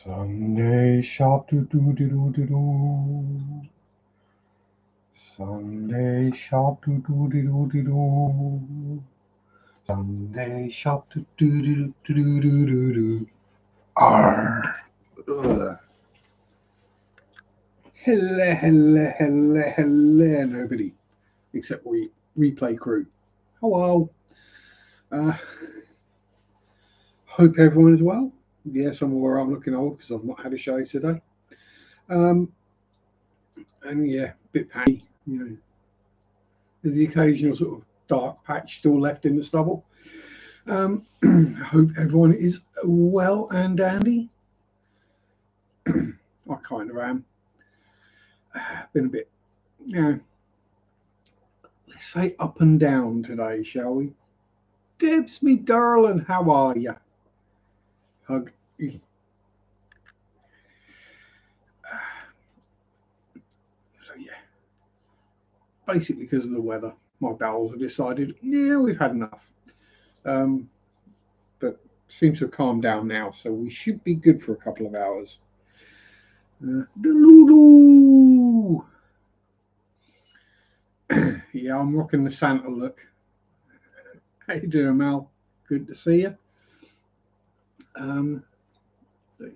Sunday shop do do do do do do. Sunday shop do do do do do do. Sunday shop do do do do do do do do. Arr. Ugh. Hello, nobody except replay crew. Hello. Uh, hope everyone is well. Yes, I'm aware I'm looking old because I've not had a show today. And yeah, a bit patchy, you know. There's the occasional sort of dark patch still left in the stubble. I hope everyone is well and dandy. I kind of am. Been a bit, you know, let's say up and down today, shall we? Debs, me darling, how are you? Hug. So yeah, basically because of the weather, my bowels have decided, yeah, we've had enough. But seems to have calmed down now, so we should be good for a couple of hours. Yeah, I'm rocking the Santa look. How you doing, Mel? Good to see you.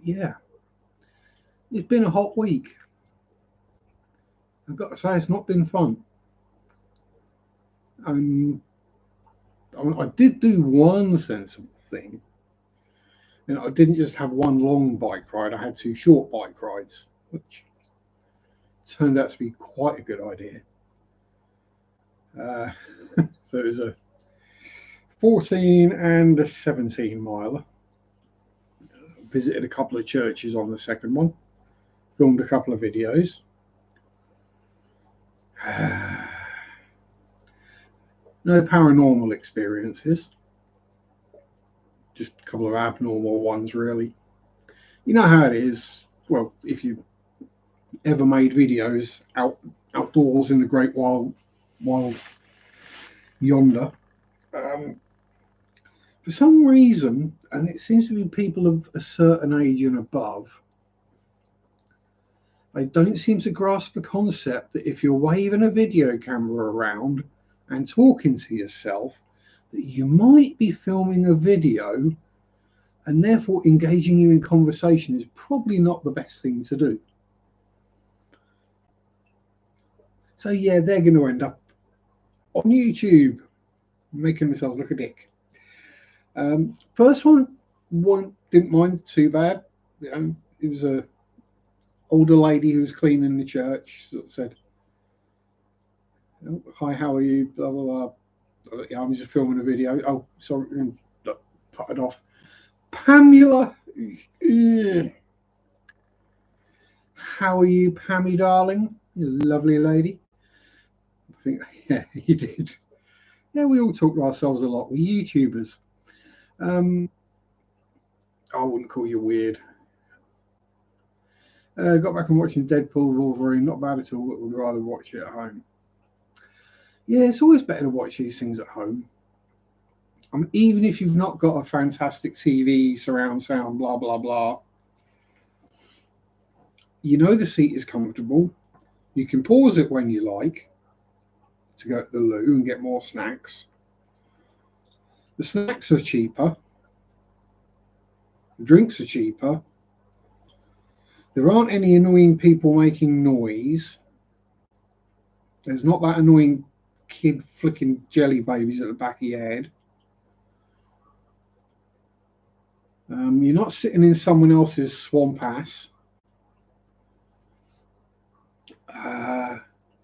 Yeah, it's been a hot week. I've got to say, it's not been fun. I did do one sensible thing. You know, I didn't just have one long bike ride. I had two short bike rides, which turned out to be quite a good idea. So it was a 14 and a 17 miler. Visited a couple of churches on the second one. Filmed a couple of videos. No paranormal experiences. Just a couple of abnormal ones, really. You know how it is. Well, if you ever made videos outdoors in the great wild yonder, for some reason, and it seems to be people of a certain age and above, they don't seem to grasp the concept that if you're waving a video camera around and talking to yourself, that you might be filming a video, and therefore engaging you in conversation is probably not the best thing to do. So yeah, they're going to end up on YouTube making themselves look a dick. First one didn't mind too bad. You know, it was a older lady who was cleaning the church. Sort of said, oh, "Hi, how are you?" Blah blah blah. Yeah, I'm just filming a video. Oh, sorry, and put it off. Pamela, how are you, Pammy, darling? You lovely lady. I think, yeah, you did. Yeah, we all talk to ourselves a lot. We're YouTubers. I wouldn't call you weird. Got back and watching Deadpool, Wolverine. Not bad at all, but would rather watch it at home. Yeah, it's always better to watch these things at home. I mean, even if you've not got a fantastic TV, surround sound, blah, blah, blah. You know the seat is comfortable. You can pause it when you like to go to the loo and get more snacks. The snacks are cheaper. The drinks are cheaper. There aren't any annoying people making noise. There's not that annoying kid flicking jelly babies at the back of your head. You're not sitting in someone else's swamp ass.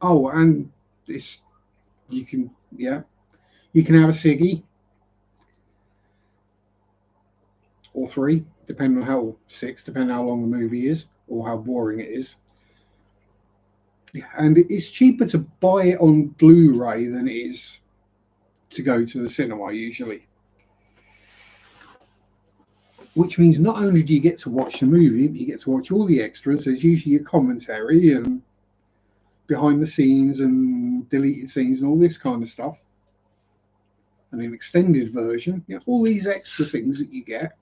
Oh, and this, you can have a ciggy or three, depending on depending on how long the movie is or how boring it is. And it's cheaper to buy it on Blu-ray than it is to go to the cinema usually. Which means not only do you get to watch the movie, but you get to watch all the extras. There's usually a commentary and behind the scenes and deleted scenes and all this kind of stuff. And an extended version, all these extra things that you get.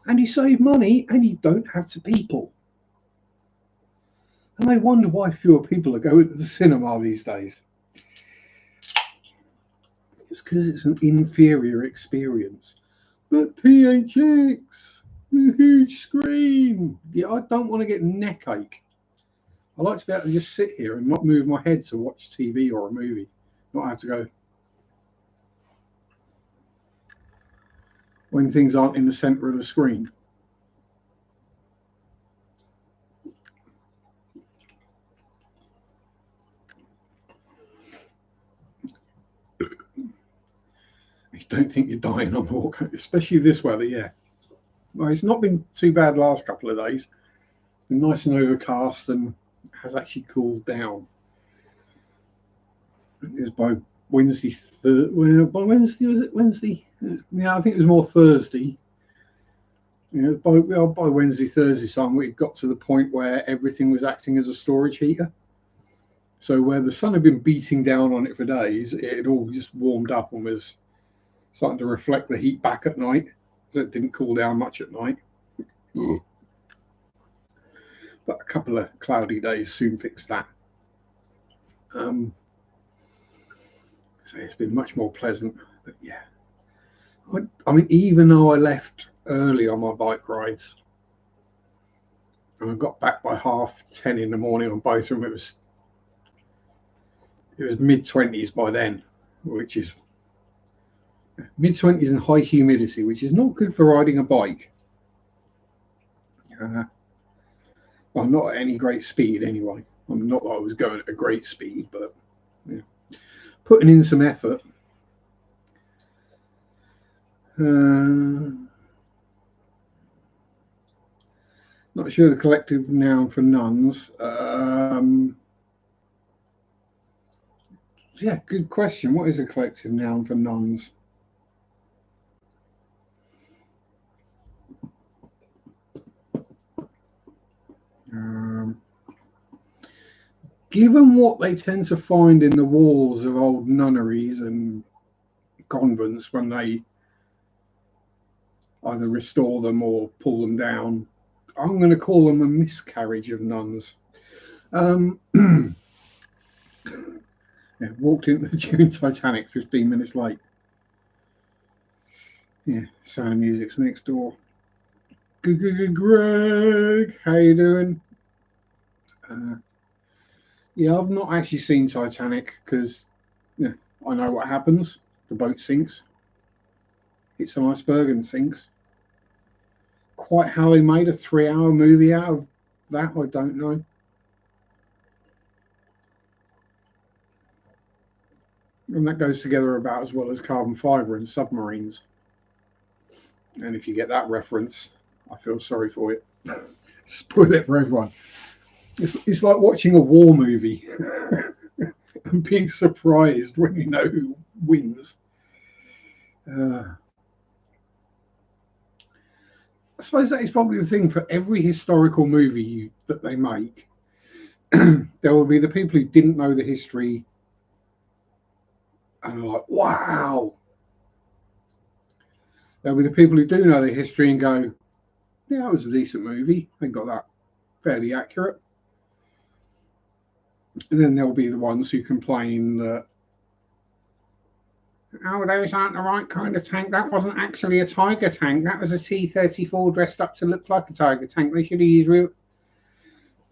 and you save money and you don't have to people. And I wonder why fewer people are going to the cinema these days. It's because it's an inferior experience. But PHX, the huge screen. Yeah, I don't want to get neck ache. I like to be able to just sit here and not move my head to watch TV or a movie. Not have to go when things aren't in the centre of the screen. You don't think you're dying on the walk, especially this weather, yeah. Well, it's not been too bad the last couple of days. Been nice and overcast and has actually cooled down. It was by Wednesday, well, by Wednesday, was it Wednesday? Yeah, I think it was more Thursday. You know, by Wednesday, Thursday time, we got to the point where everything was acting as a storage heater. So where the sun had been beating down on it for days, it had all just warmed up and was starting to reflect the heat back at night. So it didn't cool down much at night. But a couple of cloudy days soon fixed that. So it's been much more pleasant. But yeah, I mean, even though I left early on my bike rides, and I got back by 10:30 in the morning on both of them, it was mid-20s by then, which is mid-20s and high humidity, which is not good for riding a bike. Well, not at any great speed anyway. I mean, not that I was going at a great speed, but yeah, putting in some effort. Not sure the collective noun for nuns. Yeah, good question. What is a collective noun for nuns? Given what they tend to find in the walls of old nunneries and convents when they either restore them or pull them down, I'm going to call them a miscarriage of nuns. Yeah, walked into the June Titanic 15 minutes late. Yeah, sound of music's next door. Greg, how you doing? Yeah, I've not actually seen Titanic because yeah, I know what happens. The boat sinks, hits an iceberg and sinks. Quite how they made a 3-hour movie out of that, I don't know. And that goes together about as well as carbon fiber and submarines. And if you get that reference, I feel sorry for it. Spoil it for everyone. It's like watching a war movie and being surprised when you know who wins. I suppose that is probably the thing for every historical movie that they make. There will be the people who didn't know the history and are like, wow. There'll be the people who do know the history and go, yeah, that was a decent movie. They got that fairly accurate. And then there'll be the ones who complain that, oh, those aren't the right kind of tank. That wasn't actually a tiger tank. That was a T-34 dressed up to look like a tiger tank. They should have used real.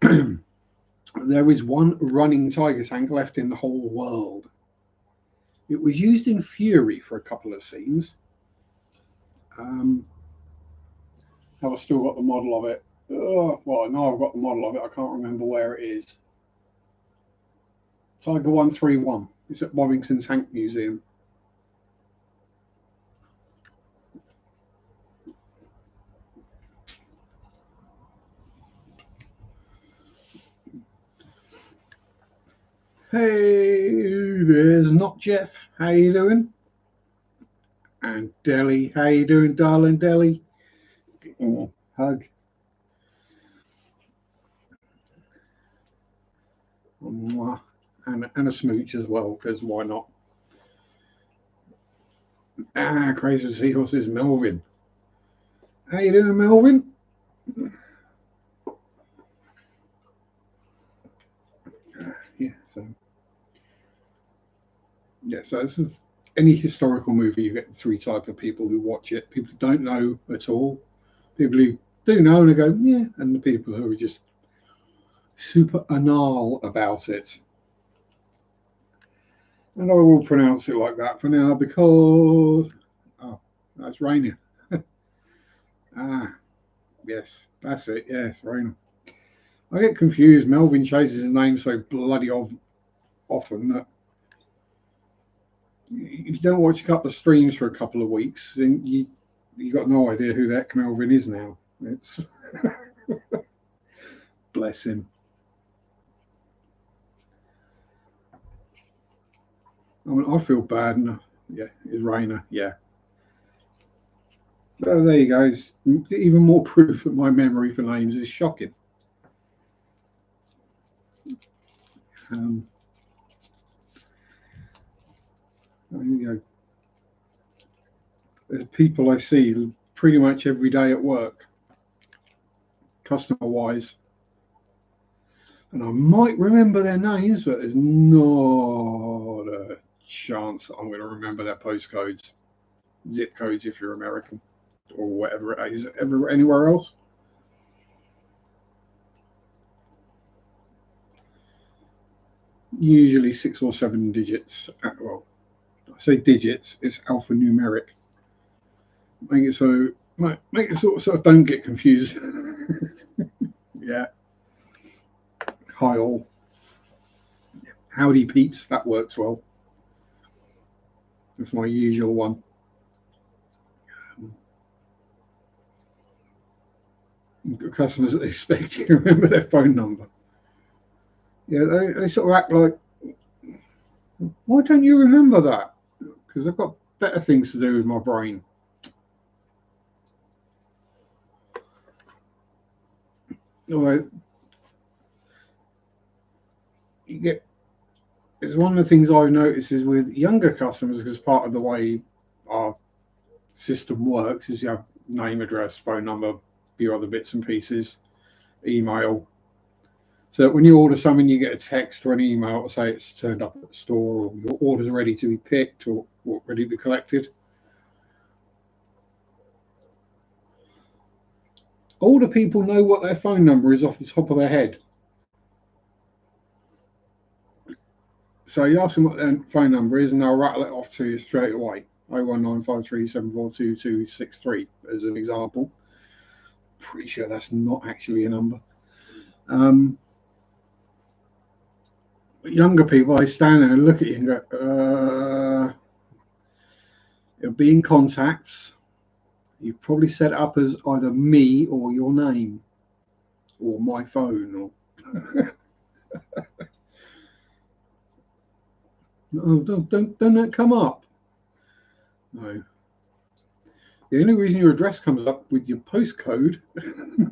There is one running tiger tank left in the whole world. It was used in Fury for a couple of scenes. Have I still got the model of it? Well, I know I've got the model of it. I can't remember where it is. Tiger 131. It's at Warrington Tank Museum. Hey, there's not Jeff. How you doing? And Deli, how you doing, darling Deli? Oh, hug. And a smooch as well, because why not? Crazy Seahorses, Melvin. How you doing, Melvin? Yeah, so this is any historical movie. You get three type of people who watch it: people who don't know at all, people who do know and they go, yeah, and the people who are just super anal about it. And I will pronounce it like that for now because that's raining. Ah, yes, that's it. Yes, raining. I get confused. Melvin chases his name so bloody often that if you don't watch a couple of streams for a couple of weeks, then you got no idea who that Melvin is now. It's bless him. I mean, I feel bad. And, yeah, it's Rainer. Yeah. So there you go. It's even more proof that my memory for names is shocking. Um, you know, there's people I see pretty much every day at work, customer wise, and I might remember their names, but there's not a chance that I'm going to remember their postcodes, zip codes if you're American, or whatever it is, anywhere else. Usually 6 or 7 digits. Well, I say digits, it's alphanumeric. Make it so, make it sort of don't get confused. Yeah. Hi all. Howdy peeps, that works well. That's my usual one. You've got customers that expect you to remember their phone number. Yeah, they sort of act like, why don't you remember that? Because I've got better things to do with my brain. Although you get, it's one of the things I've noticed is with younger customers, because part of the way our system works is you have name, address, phone number, a few other bits and pieces, email. So when you order something, you get a text or an email to say it's turned up at the store, or your order's ready to be picked, or ready to be collected. Older people know what their phone number is off the top of their head. So you ask them what their phone number is, and they'll rattle it off to you straight away. 01953742263 as an example. Pretty sure that's not actually a number. Um, Younger people, they stand there and look at you and go, it'll be in contacts. You've probably set it up as either me or your name or my phone or no, don't that come up. No. The only reason your address comes up with your postcode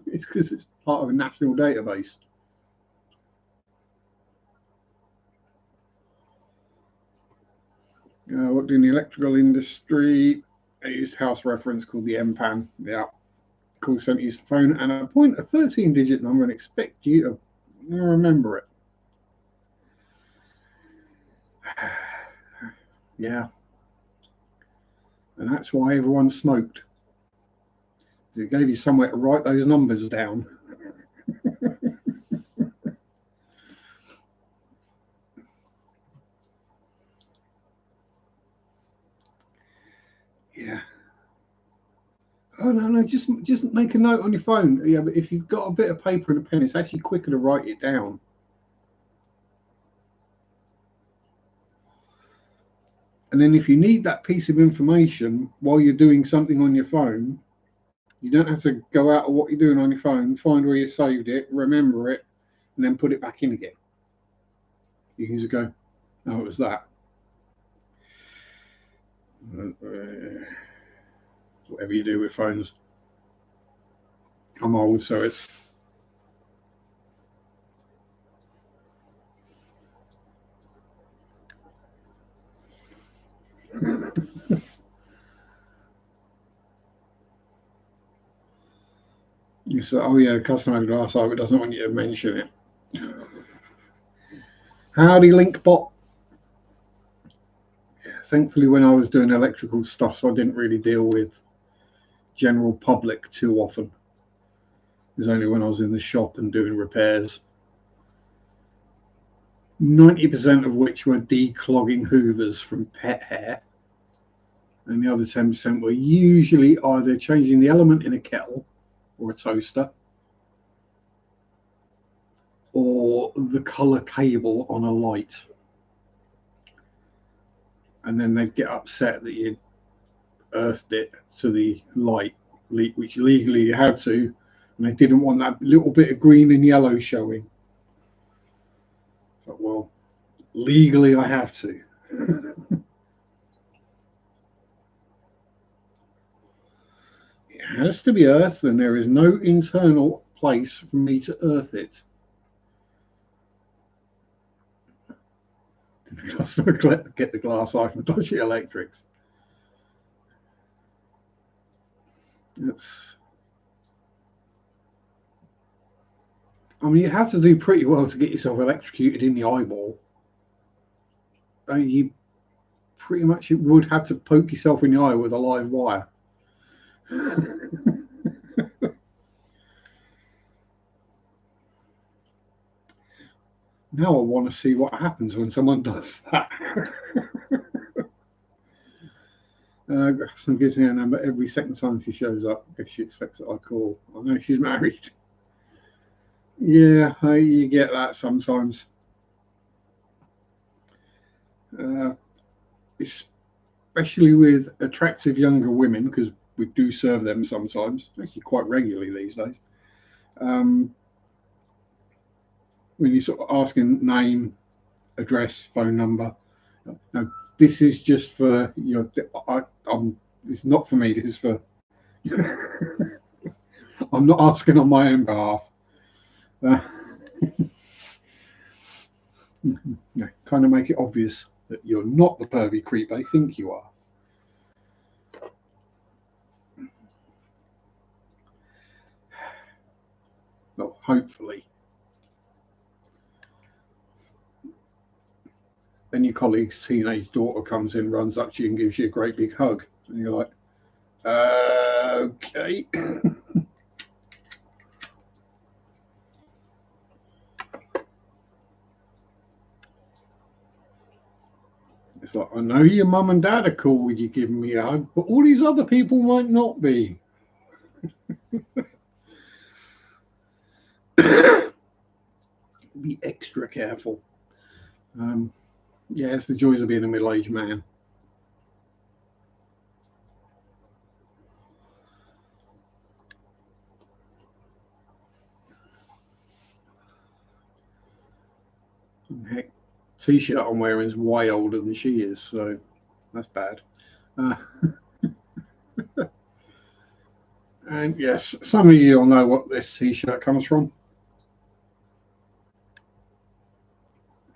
is because it's part of a national database. I worked in the electrical industry. I used house reference called the MPAN. Yeah. Call center used to phone and appoint a 13-digit number and expect you to remember it. Yeah. And that's why everyone smoked. It gave you somewhere to write those numbers down. Yeah. Oh no, just make a note on your phone. Yeah, but if you've got a bit of paper and a pen, it's actually quicker to write it down. And then if you need that piece of information while you're doing something on your phone, you don't have to go out of what you're doing on your phone, find where you saved it, remember it, and then put it back in again. You can just go, oh, it was that. Whatever you do with phones. I'm old, so it's You say, oh yeah, the customer had a glass eye, but doesn't want you to mention it. Howdy, Linkbot. Thankfully, when I was doing electrical stuff, so I didn't really deal with general public too often. It was only when I was in the shop and doing repairs. 90% of which were declogging hoovers from pet hair, and the other 10% were usually either changing the element in a kettle or a toaster, or the colour cable on a light. And then they'd get upset that you'd earthed it to the light, which legally you had to, and they didn't want that little bit of green and yellow showing. But, well, legally I have to. It has to be earthed, and there is no internal place for me to earth it. The customer get the glass eye from dodgy electrics. I mean, you have to do pretty well to get yourself electrocuted in the eyeball. You pretty much would have to poke yourself in the eye with a live wire. Now I want to see what happens when someone does that. Someone gives me a number every second time she shows up. I guess she expects that I call. I know she's married. Yeah, you get that sometimes. Especially with attractive younger women, because we do serve them sometimes, actually quite regularly these days. When you're sort of asking name, address, phone number, no, this is just for your. This is not for me. This is for. I'm not asking on my own behalf. Kind of make it obvious that you're not the pervy creep they think you are. Well, hopefully. Then your colleague's teenage daughter comes in, runs up to you and gives you a great big hug. And you're like, okay. It's like, I know your mum and dad are cool with you giving me a hug, but all these other people might not be. Be extra careful. Yeah, it's the joys of being a middle-aged man. Heck, t-shirt I'm wearing is way older than she is, so that's bad. And yes, some of you will know what this t-shirt comes from.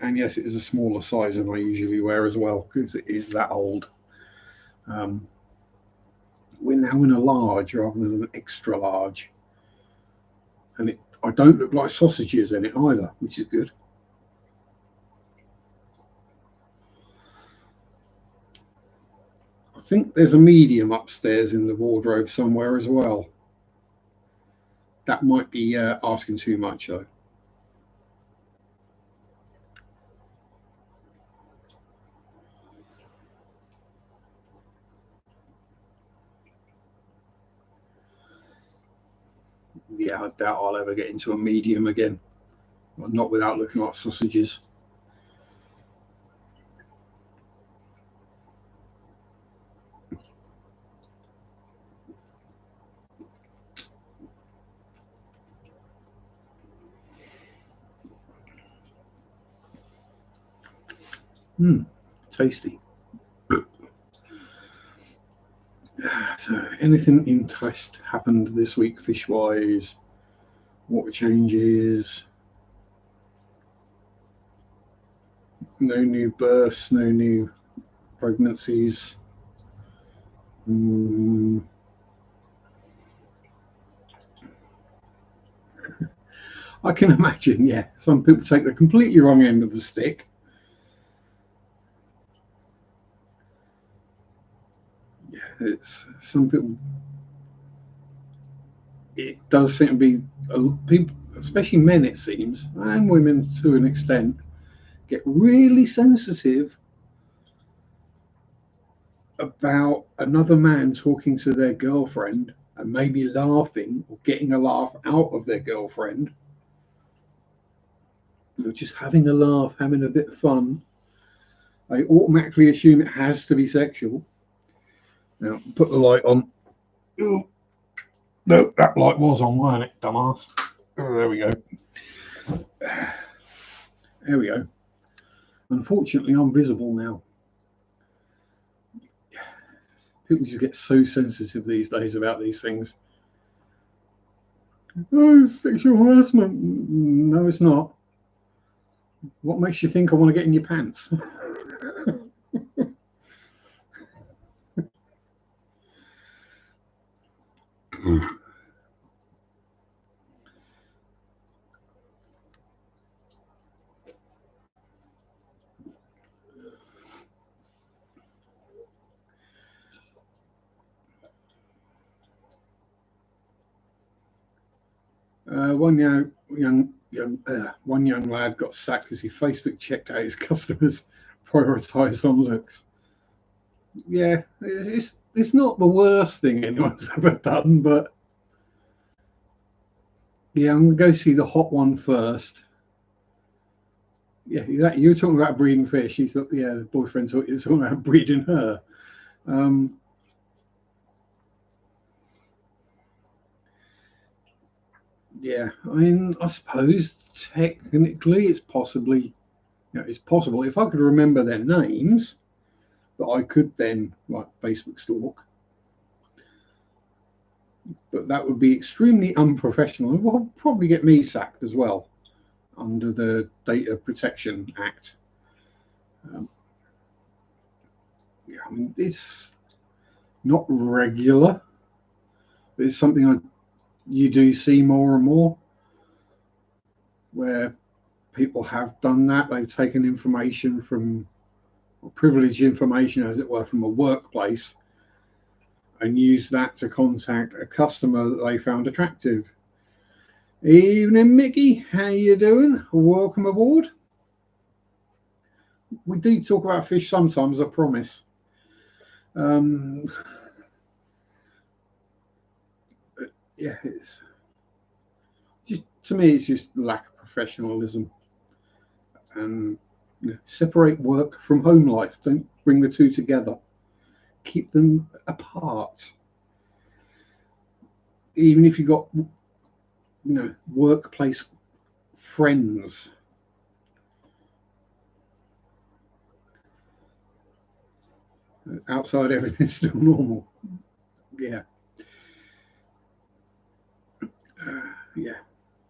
And yes, it is a smaller size than I usually wear as well, because it is that old. We're now in a large rather than an extra large. And I don't look like sausages in it either, which is good. I think there's a medium upstairs in the wardrobe somewhere as well. That might be asking too much, though. Yeah, I doubt I'll ever get into a medium again. Not without looking like sausages. Tasty. So, anything interest happened this week, fish-wise? Water changes? No new births, no new pregnancies. I can imagine, yeah. Some people take the completely wrong end of the stick. Yeah, it's some people. It does seem to be people, especially men, it seems, and women to an extent, get really sensitive about another man talking to their girlfriend and maybe laughing or getting a laugh out of their girlfriend, just having a laugh, having a bit of fun. They automatically assume it has to be sexual. Now, put the light on. Oh, no, that light was on, wasn't it, dumbass? Oh, there we go. There we go. Unfortunately, I'm visible now. People just get so sensitive these days about these things. Oh, sexual harassment. No, it's not. What makes you think I want to get in your pants? One young lad got sacked because he Facebook checked out his customers, prioritised on looks. Yeah, it's not the worst thing anyone's ever done, but yeah, I'm gonna go see the hot one first. Yeah, exactly. You were talking about breeding fish. He thought, yeah, the boyfriend thought you were talking about breeding her. Um, yeah, I mean, I suppose technically it's possible if I could remember their names that I could then like Facebook stalk. But that would be extremely unprofessional and will probably get me sacked as well under the Data Protection Act. Um, yeah, I mean, it's not regular, but it's something you do see more and more where people have done that. They've taken information from, or privileged information, as it were, from a workplace and used that to contact a customer that they found attractive. Evening, Mickey. How you doing? Welcome aboard. We do talk about fish sometimes, I promise. Um, yeah, it's just, to me, it's just lack of professionalism. And separate work from home life. Don't bring the two together. Keep them apart. Even if you've got, workplace friends. Outside, everything's still normal. Yeah. Yeah.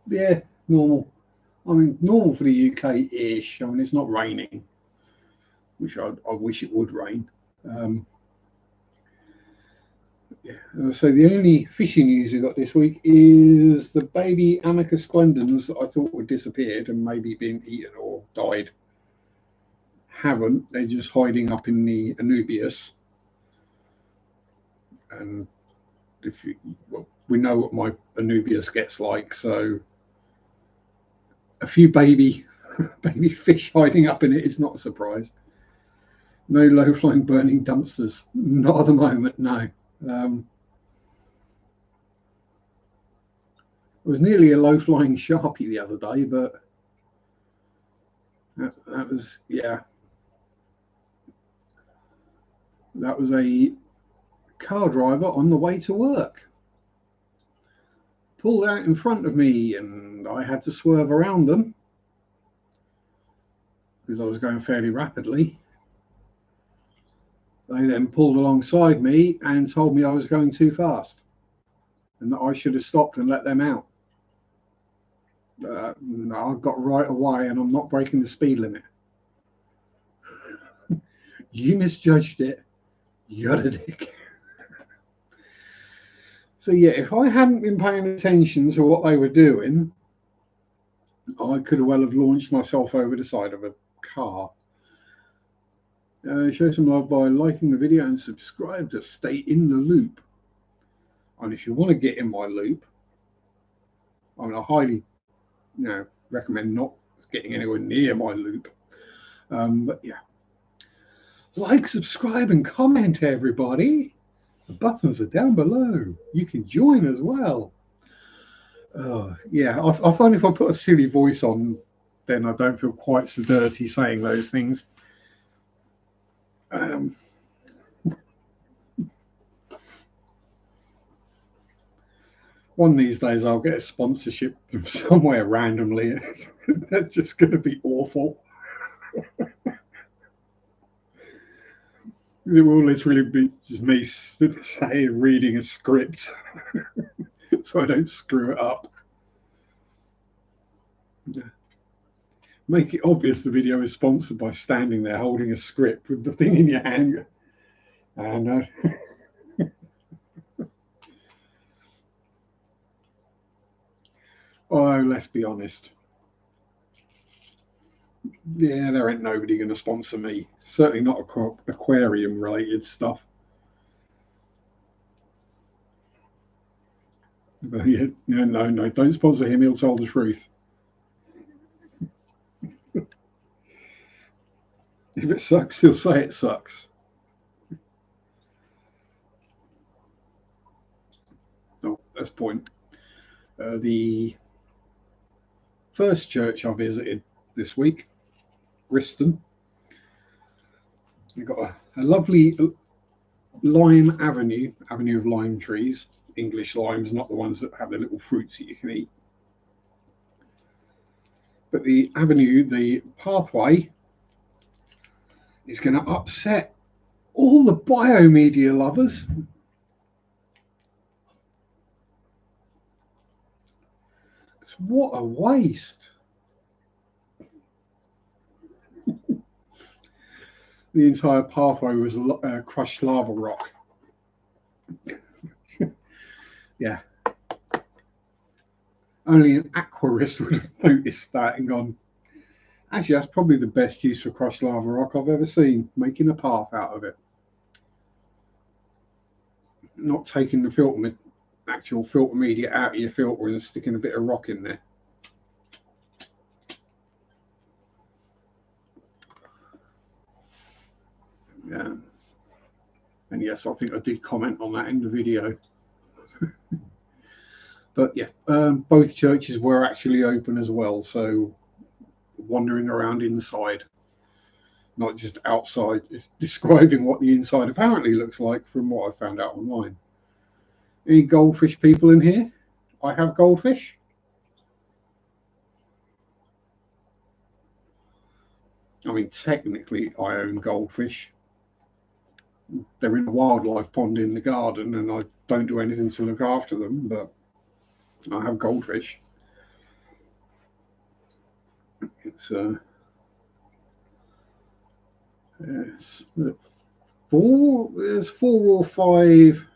Yeah, normal. I mean, normal for the UK-ish. I mean, it's not raining, which I wish it would rain. Yeah. So the only fishing news we got this week is the baby Amicus splendens that I thought had disappeared and maybe been eaten or died. Haven't. They're just hiding up in the Anubius. And we know what my Anubius gets like, so a few baby fish hiding up in it is not a surprise. No low-flying burning dumpsters, not at the moment. No. It was nearly a low-flying Sharpe the other day, but that was that was a car driver on the way to work. Pulled out in front of me, and I had to swerve around them because I was going fairly rapidly. They then pulled alongside me and told me I was going too fast and that I should have stopped and let them out. No, I got right away, and I'm not breaking the speed limit. You misjudged it. You're a dick. So yeah, if I hadn't been paying attention to what they were doing, I could well have launched myself over the side of a car. Show some love by liking the video and subscribe to stay in the loop. And if you want to get in my loop, I highly recommend not getting anywhere near my loop. But yeah, like, subscribe, and comment, everybody. The buttons are down below. You can join as well. Yeah, I find if I put a silly voice on, then I don't feel quite so dirty saying those things. One of these days I'll get a sponsorship from somewhere randomly. That's just going to be awful. It will literally be just me saying, reading a script so I don't screw it up. Make it obvious the video is sponsored by standing there holding a script with the thing in your hand. And oh, let's be honest. Yeah, there ain't nobody going to sponsor me. Certainly not aquarium related stuff. But yeah, no, don't sponsor him. He'll tell the truth. If it sucks, he'll say it sucks. Oh, that's the point. The first church I visited this week, Riston. You've got a lovely lime avenue of lime trees. English limes, not the ones that have the little fruits that you can eat. But the avenue, the pathway, is going to upset all the biomedia lovers. What a waste. The entire pathway was crushed lava rock. Yeah. Only an aquarist would have noticed that and gone, actually, that's probably the best use for crushed lava rock I've ever seen, making a path out of it. Not taking the actual filter media out of your filter and sticking a bit of rock in there. Yeah. And yes, I think I did comment on that in the video. But yeah, both churches were actually open as well, so wandering around inside, not just outside, describing what the inside apparently looks like from what I found out online. Any goldfish people in here? I have goldfish. I mean, technically, I own goldfish. They're in a wildlife pond in the garden, and I don't do anything to look after them, but I have goldfish. It's there's 4 or 5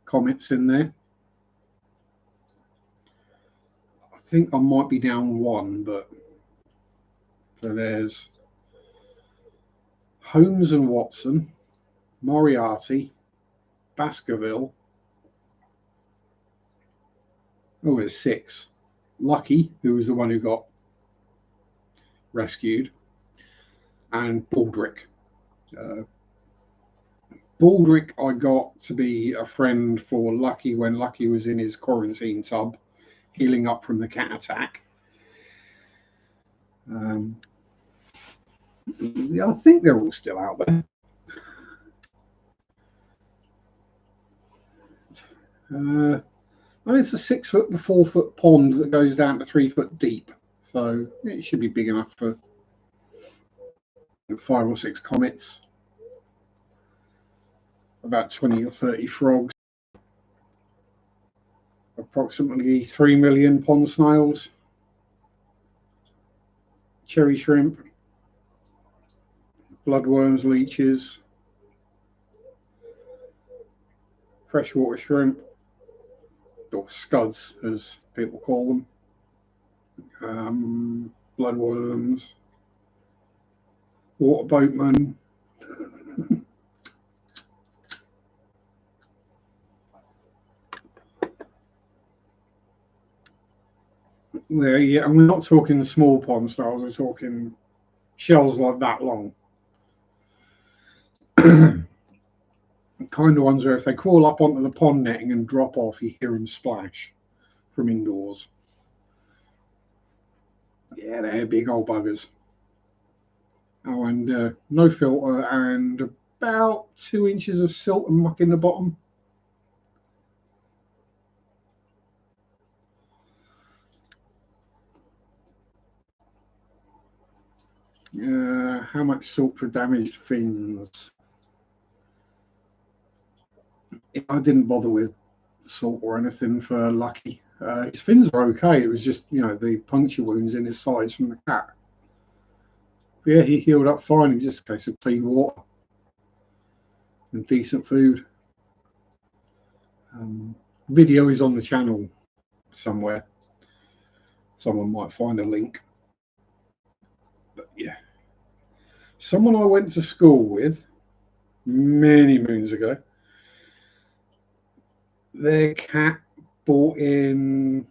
comets in there. I think I might be down 1, but so there's Holmes and Watson, Moriarty, Baskerville. Oh, there's 6. Lucky, who was the one who got rescued, and Baldrick. Baldrick, I got to be a friend for Lucky when Lucky was in his quarantine tub, healing up from the cat attack. I think they're all still out there. And it's a 6 foot to 4 foot pond that goes down to 3 foot deep, so it should be big enough for 5 or 6 comets, about 20 or 30 frogs, approximately 3 million pond snails, cherry shrimp, bloodworms, leeches, freshwater shrimp, or scuds as people call them, bloodworms, water boatman. Yeah, and we're not talking small pond stars, we're talking shells like that long. Kind of ones where if they crawl up onto the pond netting and drop off, you hear them splash from indoors. Yeah, they're big old buggers. Oh, and no filter and about 2 inches of silt and muck in the bottom. How much salt for damaged fins? I didn't bother with salt or anything for Lucky. His fins were okay. It was just, the puncture wounds in his sides from the cat. But yeah, he healed up fine. It was just a case of clean water and decent food. Video is on the channel somewhere. Someone might find a link. But yeah, someone I went to school with many moons ago, their cat brought them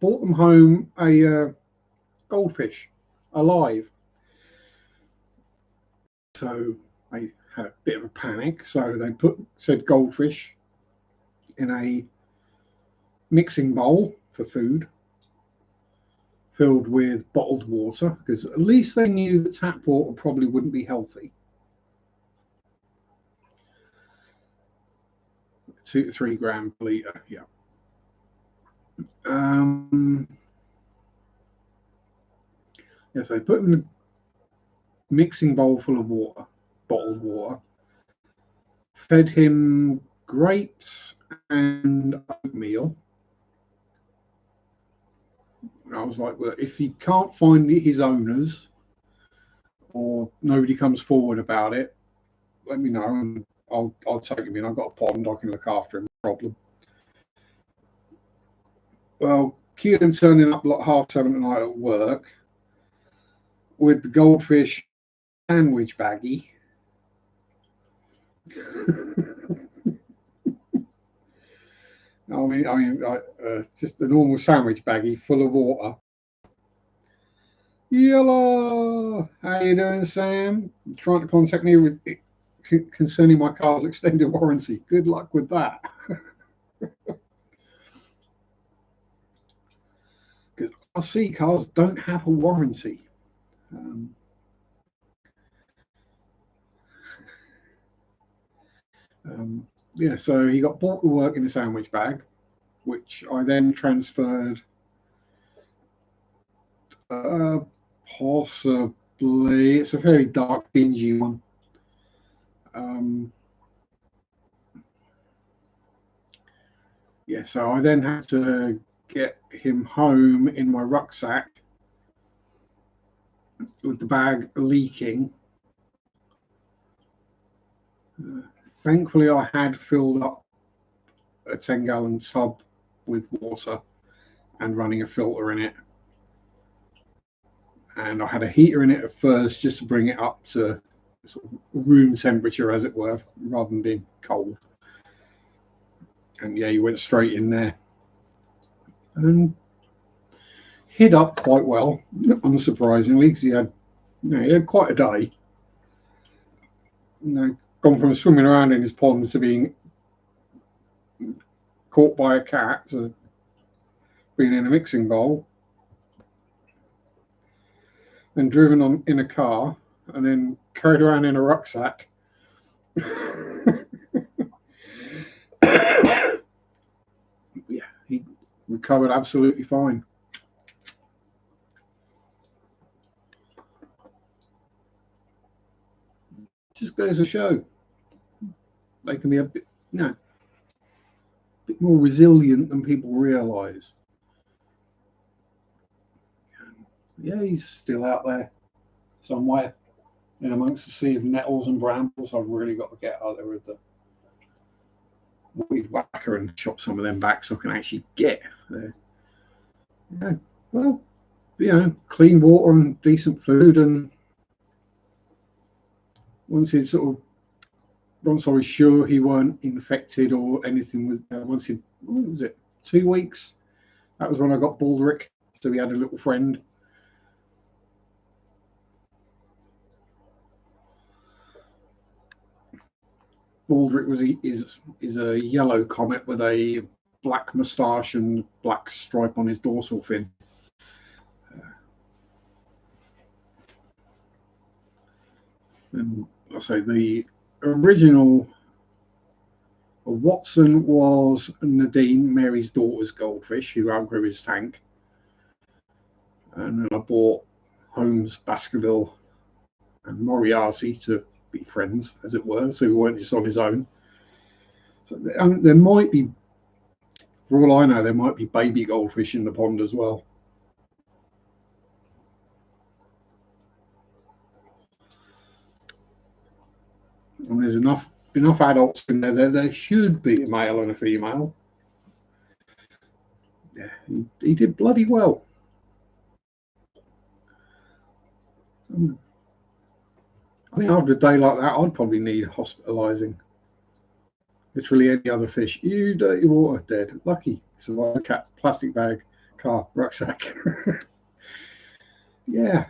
home a goldfish alive. So they had a bit of a panic. So they put said goldfish in a mixing bowl for food, filled with bottled water, because at least they knew that tap water probably wouldn't be healthy. 2 to 3 grams per litre, yeah. Yes, they put in a mixing bowl full of water, bottled water, fed him grapes and oatmeal. And I was like, well, if he can't find his owners or nobody comes forward about it, let me know and I'll take him in. I've got a pond, I can look after him, no problem. Well, cute him turning up like 7:30 at night at work with the goldfish sandwich baggie. Just a normal sandwich baggie full of water. Yellow, how you doing, Sam? You're trying to contact me with concerning my car's extended warranty. Good luck with that. Because RC cars don't have a warranty. Yeah, so he got brought to work in a sandwich bag, which I then transferred. Possibly, it's a very dark, dingy one. Yeah, so I then had to get him home in my rucksack with the bag leaking. Thankfully, I had filled up a 10-gallon tub with water and running a filter in it. And I had a heater in it at first just to bring it up to sort of room temperature, as it were, rather than being cold. And yeah, you went straight in there and hid up quite well, unsurprisingly, because he had quite a day. Gone from swimming around in his pond to being caught by a cat to being in a mixing bowl and driven on in a car and then carried around in a rucksack. Yeah, he recovered absolutely fine. Just goes to show they can be a bit more resilient than people realise. Yeah, he's still out there somewhere in amongst the sea of nettles and brambles. I've really got to get out there with the weed whacker and chop some of them back so I can actually get there. Yeah, well, clean water and decent food. And once he'd sort of, once I was sure he weren't infected or anything, once he, what was it, 2 weeks? That was when I got Baldric. So he had a little friend. Baldric is a yellow comet with a black moustache and black stripe on his dorsal fin. And I say the original Watson was Nadine, Mary's daughter's goldfish, who outgrew his tank. And then I bought Holmes, Baskerville, and Moriarty to be friends, as it were, so he weren't just on his own. So there might be, for all I know, there might be baby goldfish in the pond as well. And there's enough adults in there. There should be a male and a female. Yeah, he did bloody well. I think after a day like that, I'd probably need hospitalising. Literally any other fish. You dirty water, dead. Lucky. Survived a cat, plastic bag, car, rucksack. Yeah.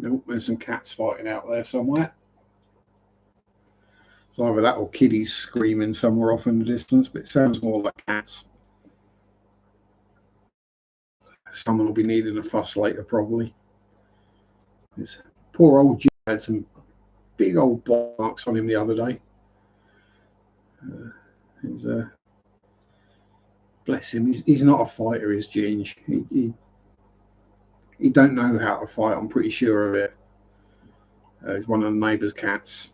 Nope, there's some cats fighting out there somewhere. It's either that or kiddies screaming somewhere off in the distance, but it sounds more like cats. Someone will be needing a fuss later, probably. This poor old Jim had some big old bite marks on him the other day. Bless him. He's not a fighter, is Ginge. He don't know how to fight. I'm pretty sure of it. He's one of the neighbours' cats.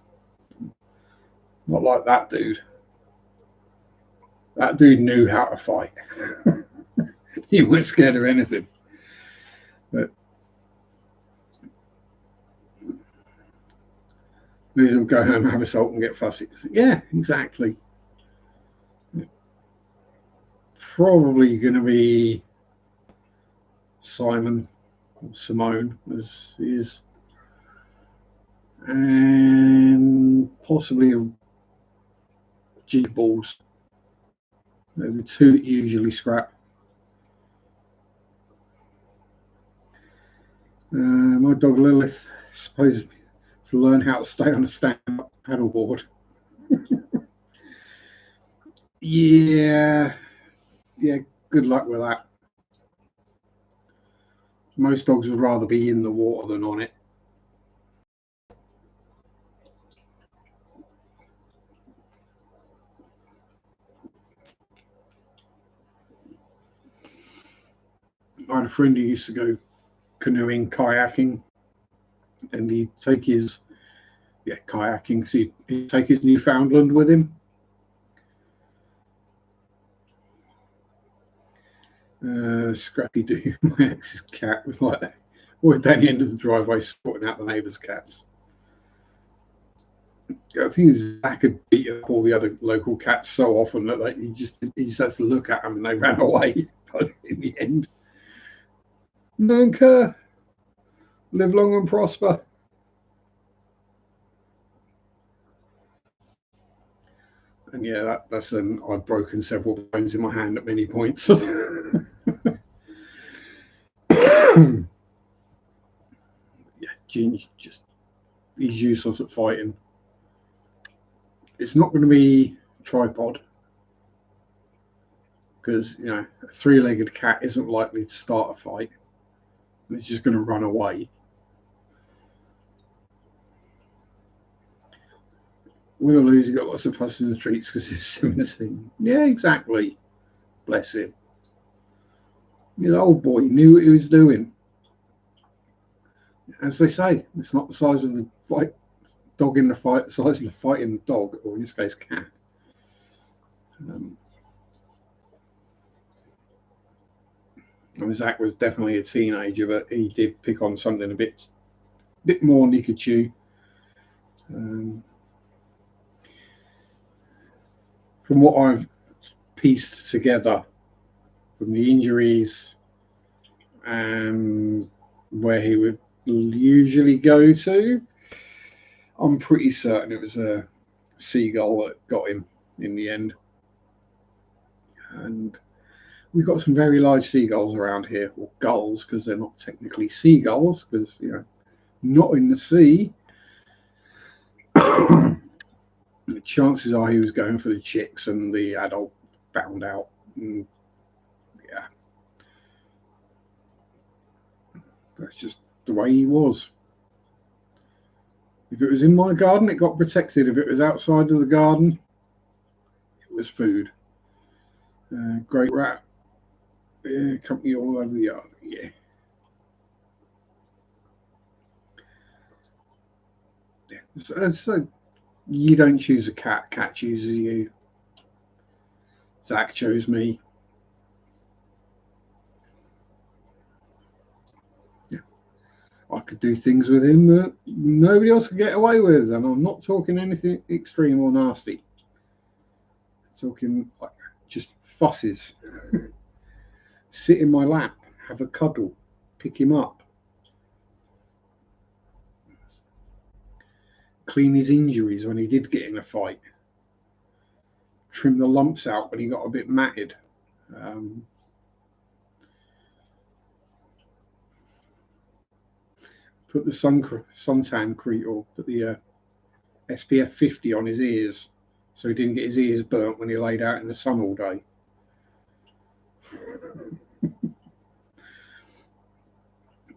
Not like that dude. That dude knew how to fight. He wasn't scared of anything. But he'll go home, have a salt, and get fussy. Yeah, exactly. Probably going to be Simon or Simone, as he is, and possibly a G balls. They're the two that usually scrap. My dog Lilith is supposed to learn how to stay on a stand-up paddleboard. Yeah, good luck with that. Most dogs would rather be in the water than on it. I had a friend who used to go canoeing, kayaking, and he'd take his kayaking. So he'd take his Newfoundland with him. Scrappy Doo, my ex's cat, was like that. We're down the end of the driveway sorting out the neighbours' cats. I think Zach had beat up all the other local cats so often that he just had to look at them and they ran away. But in the end, Nunca, live long and prosper. And yeah, that's I've broken several bones in my hand at many points. Yeah, Ginge he's useless at fighting. It's not going to be tripod because a three-legged cat isn't likely to start a fight. It's just going to run away. Win or lose, he got lots of fusses and treats because he's 17. Yeah, exactly. Bless him. He's an old boy. He knew what he was doing. As they say, it's not the size of the dog in the fight, the size of the fighting dog, or in this case, cat. Zach was definitely a teenager, but he did pick on something a bit more than he could chew. from what I've pieced together from the injuries and where he would usually go to, I'm pretty certain it was a seagull that got him in the end. And we've got some very large seagulls around here, or gulls, because they're not technically seagulls, because, you know, not in the sea. The chances are he was going for the chicks and the adult found out. And yeah, that's just the way he was. If it was in my garden, it got protected. If it was outside of the garden, it was food. Great rat. Yeah, company all over the yard. Yeah. So you don't choose a cat. Cat chooses you. Zach chose me. Yeah. I could do things with him that nobody else could get away with, and I'm not talking anything extreme or nasty. I'm talking like just fusses. Sit in my lap, have a cuddle, pick him up, clean his injuries when he did get in a fight, trim the lumps out when he got a bit matted. Put the suntan cream, or put the SPF 50 on his ears so he didn't get his ears burnt when he laid out in the sun all day.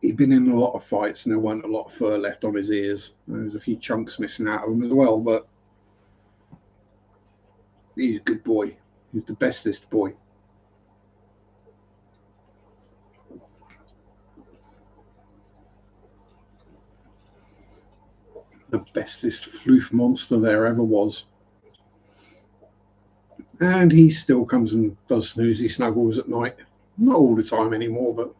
He'd been in a lot of fights and there weren't a lot of fur left on his ears. There was a few chunks missing out of them as well, but he's a good boy. He's the bestest boy. The bestest floof monster there ever was. And he still comes and does snoozy snuggles at night. Not all the time anymore, but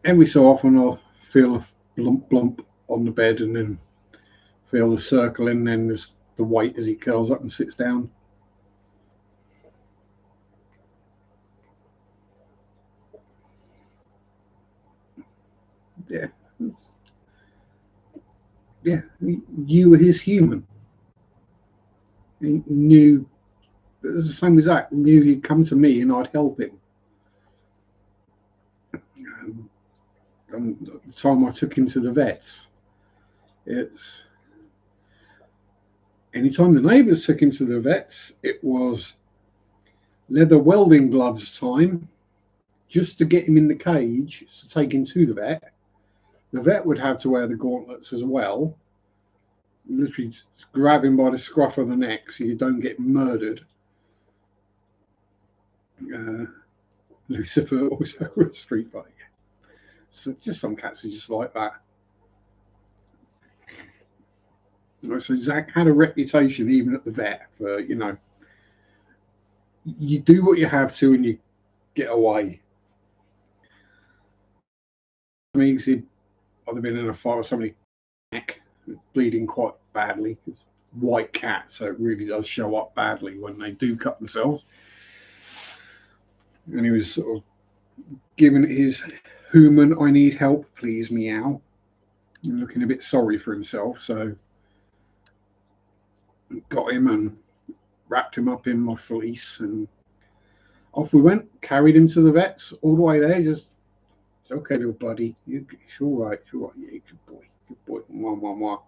every so often I'll feel a blump blump on the bed and then feel the circle, and then there's the weight as he curls up and sits down. Yeah. Yeah, you were his human. He knew, it was the same as that, knew he'd come to me and I'd help him. And the time I took him to the vets, it's anytime the neighbours took him to the vets, it was leather welding gloves time, just to get him in the cage to take him to the vet. The vet would have to wear the gauntlets as well, literally grab him by the scruff of the neck so you don't get murdered. Lucifer also a street fighter. So just some cats are just like that. So Zach had a reputation even at the vet for, you know, you do what you have to and you get away. I mean, he'd either been in a fight with somebody neck bleeding quite badly. It's white cat, so it really does show up badly when they do cut themselves. And he was sort of giving it his human, I need help, please, meow, and looking a bit sorry for himself. So got him and wrapped him up in my fleece and off we went. Carried him to the vets all the way there. Just, okay, little buddy, it's all right, it's all right. Yeah, good boy, mwah, mwah, mwah.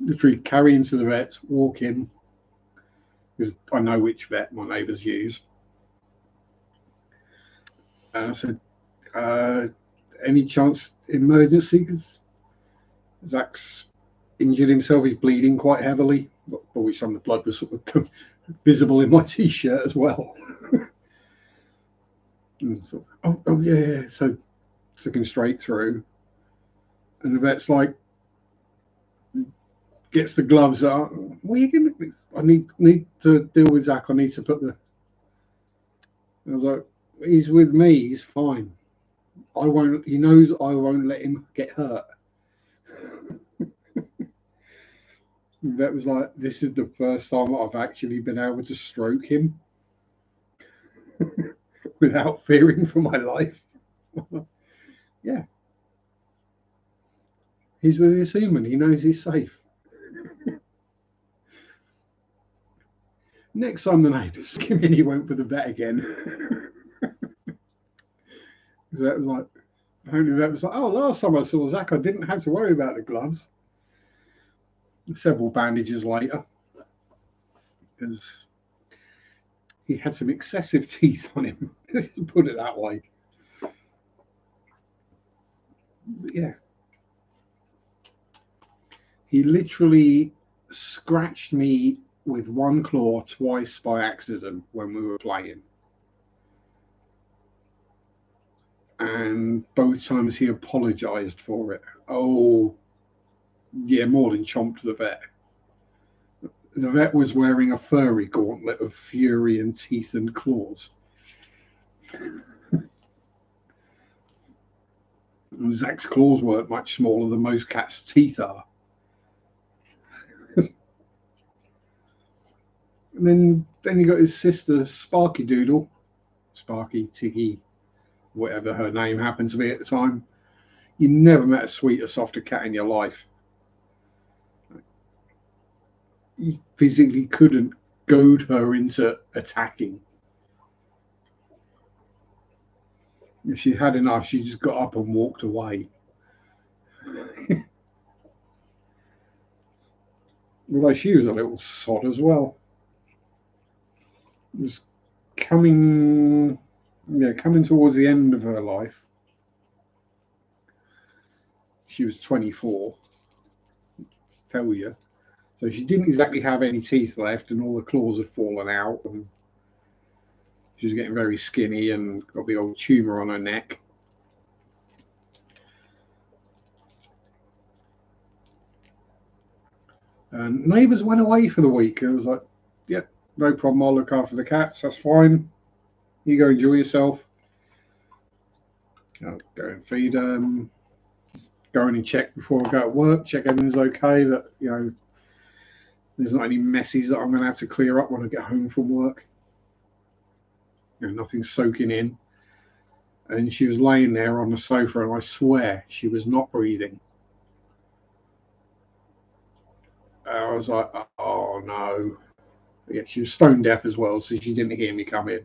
Literally carry him to the vets, walk in, because I know which vet my neighbours use. And I said, any chance emergency? Because Zach's injured himself, he's bleeding quite heavily, but which some of the blood was sort of visible in my t-shirt as well. So, oh yeah. So took him straight through, and the vet's like, gets the gloves out. What are you gonna? I need to deal with Zach. I need to put the. I was like, he's with me. He's fine. I won't. He knows I won't let him get hurt. That was like, this is the first time I've actually been able to stroke him without fearing for my life. Yeah, he's with his human. He knows he's safe. Next time the neighbours came in, he went for the vet again. So that was like, apparently that was like, oh, last time I saw Zach, I didn't have to worry about the gloves. Several bandages later, because he had some excessive teeth on him. Put it that way. But yeah, he literally scratched me with one claw twice by accident when we were playing. And both times he apologized for it. Oh, yeah, more than chomped the vet. The vet was wearing a furry gauntlet of fury and teeth and claws. And Zach's claws weren't much smaller than most cats' teeth are. And then you got his sister, Sparky Doodle, Sparky, Tiggy, whatever her name happened to be at the time. You never met a sweeter, softer cat in your life. You physically couldn't goad her into attacking. If she had enough, she just got up and walked away. Although she was a little sod as well. It was coming, yeah, coming towards the end of her life. She was 24, tell you. So she didn't exactly have any teeth left, and all the claws had fallen out, and she was getting very skinny and got the old tumor on her neck. And neighbours went away for the week, and I was like, "Yep, yeah, no problem. I'll look after the cats. That's fine. You go enjoy yourself. I'll go and feed them. Go in and check before I go to work. Check everything's okay. That there's not any messes that I'm going to have to clear up when I get home from work. Nothing's soaking in." And she was laying there on the sofa, and I swear she was not breathing. I was like, "Oh no!" Yeah, she was stone deaf as well, so she didn't hear me come in.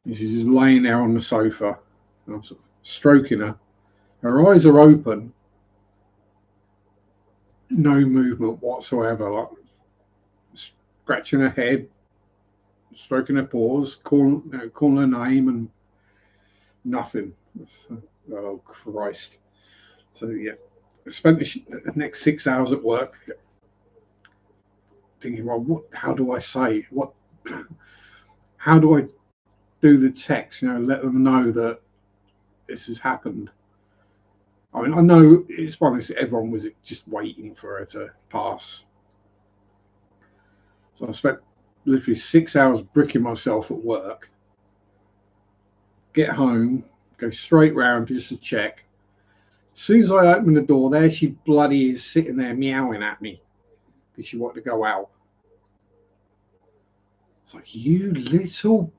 And she's just laying there on the sofa, and I'm sort of stroking her. Her eyes are open, no movement whatsoever. Like scratching her head, stroking her paws, calling her name, and nothing. Oh Christ! So yeah, I spent the next 6 hours at work thinking, well, how do I say what? How do I do the text? Let them know that this has happened. I mean, I know it's one of those, everyone was just waiting for her to pass. So I spent literally 6 hours bricking myself at work, get home, go straight round just to check. As soon as I open the door, there she bloody is sitting there meowing at me because she wanted to go out. It's like, you little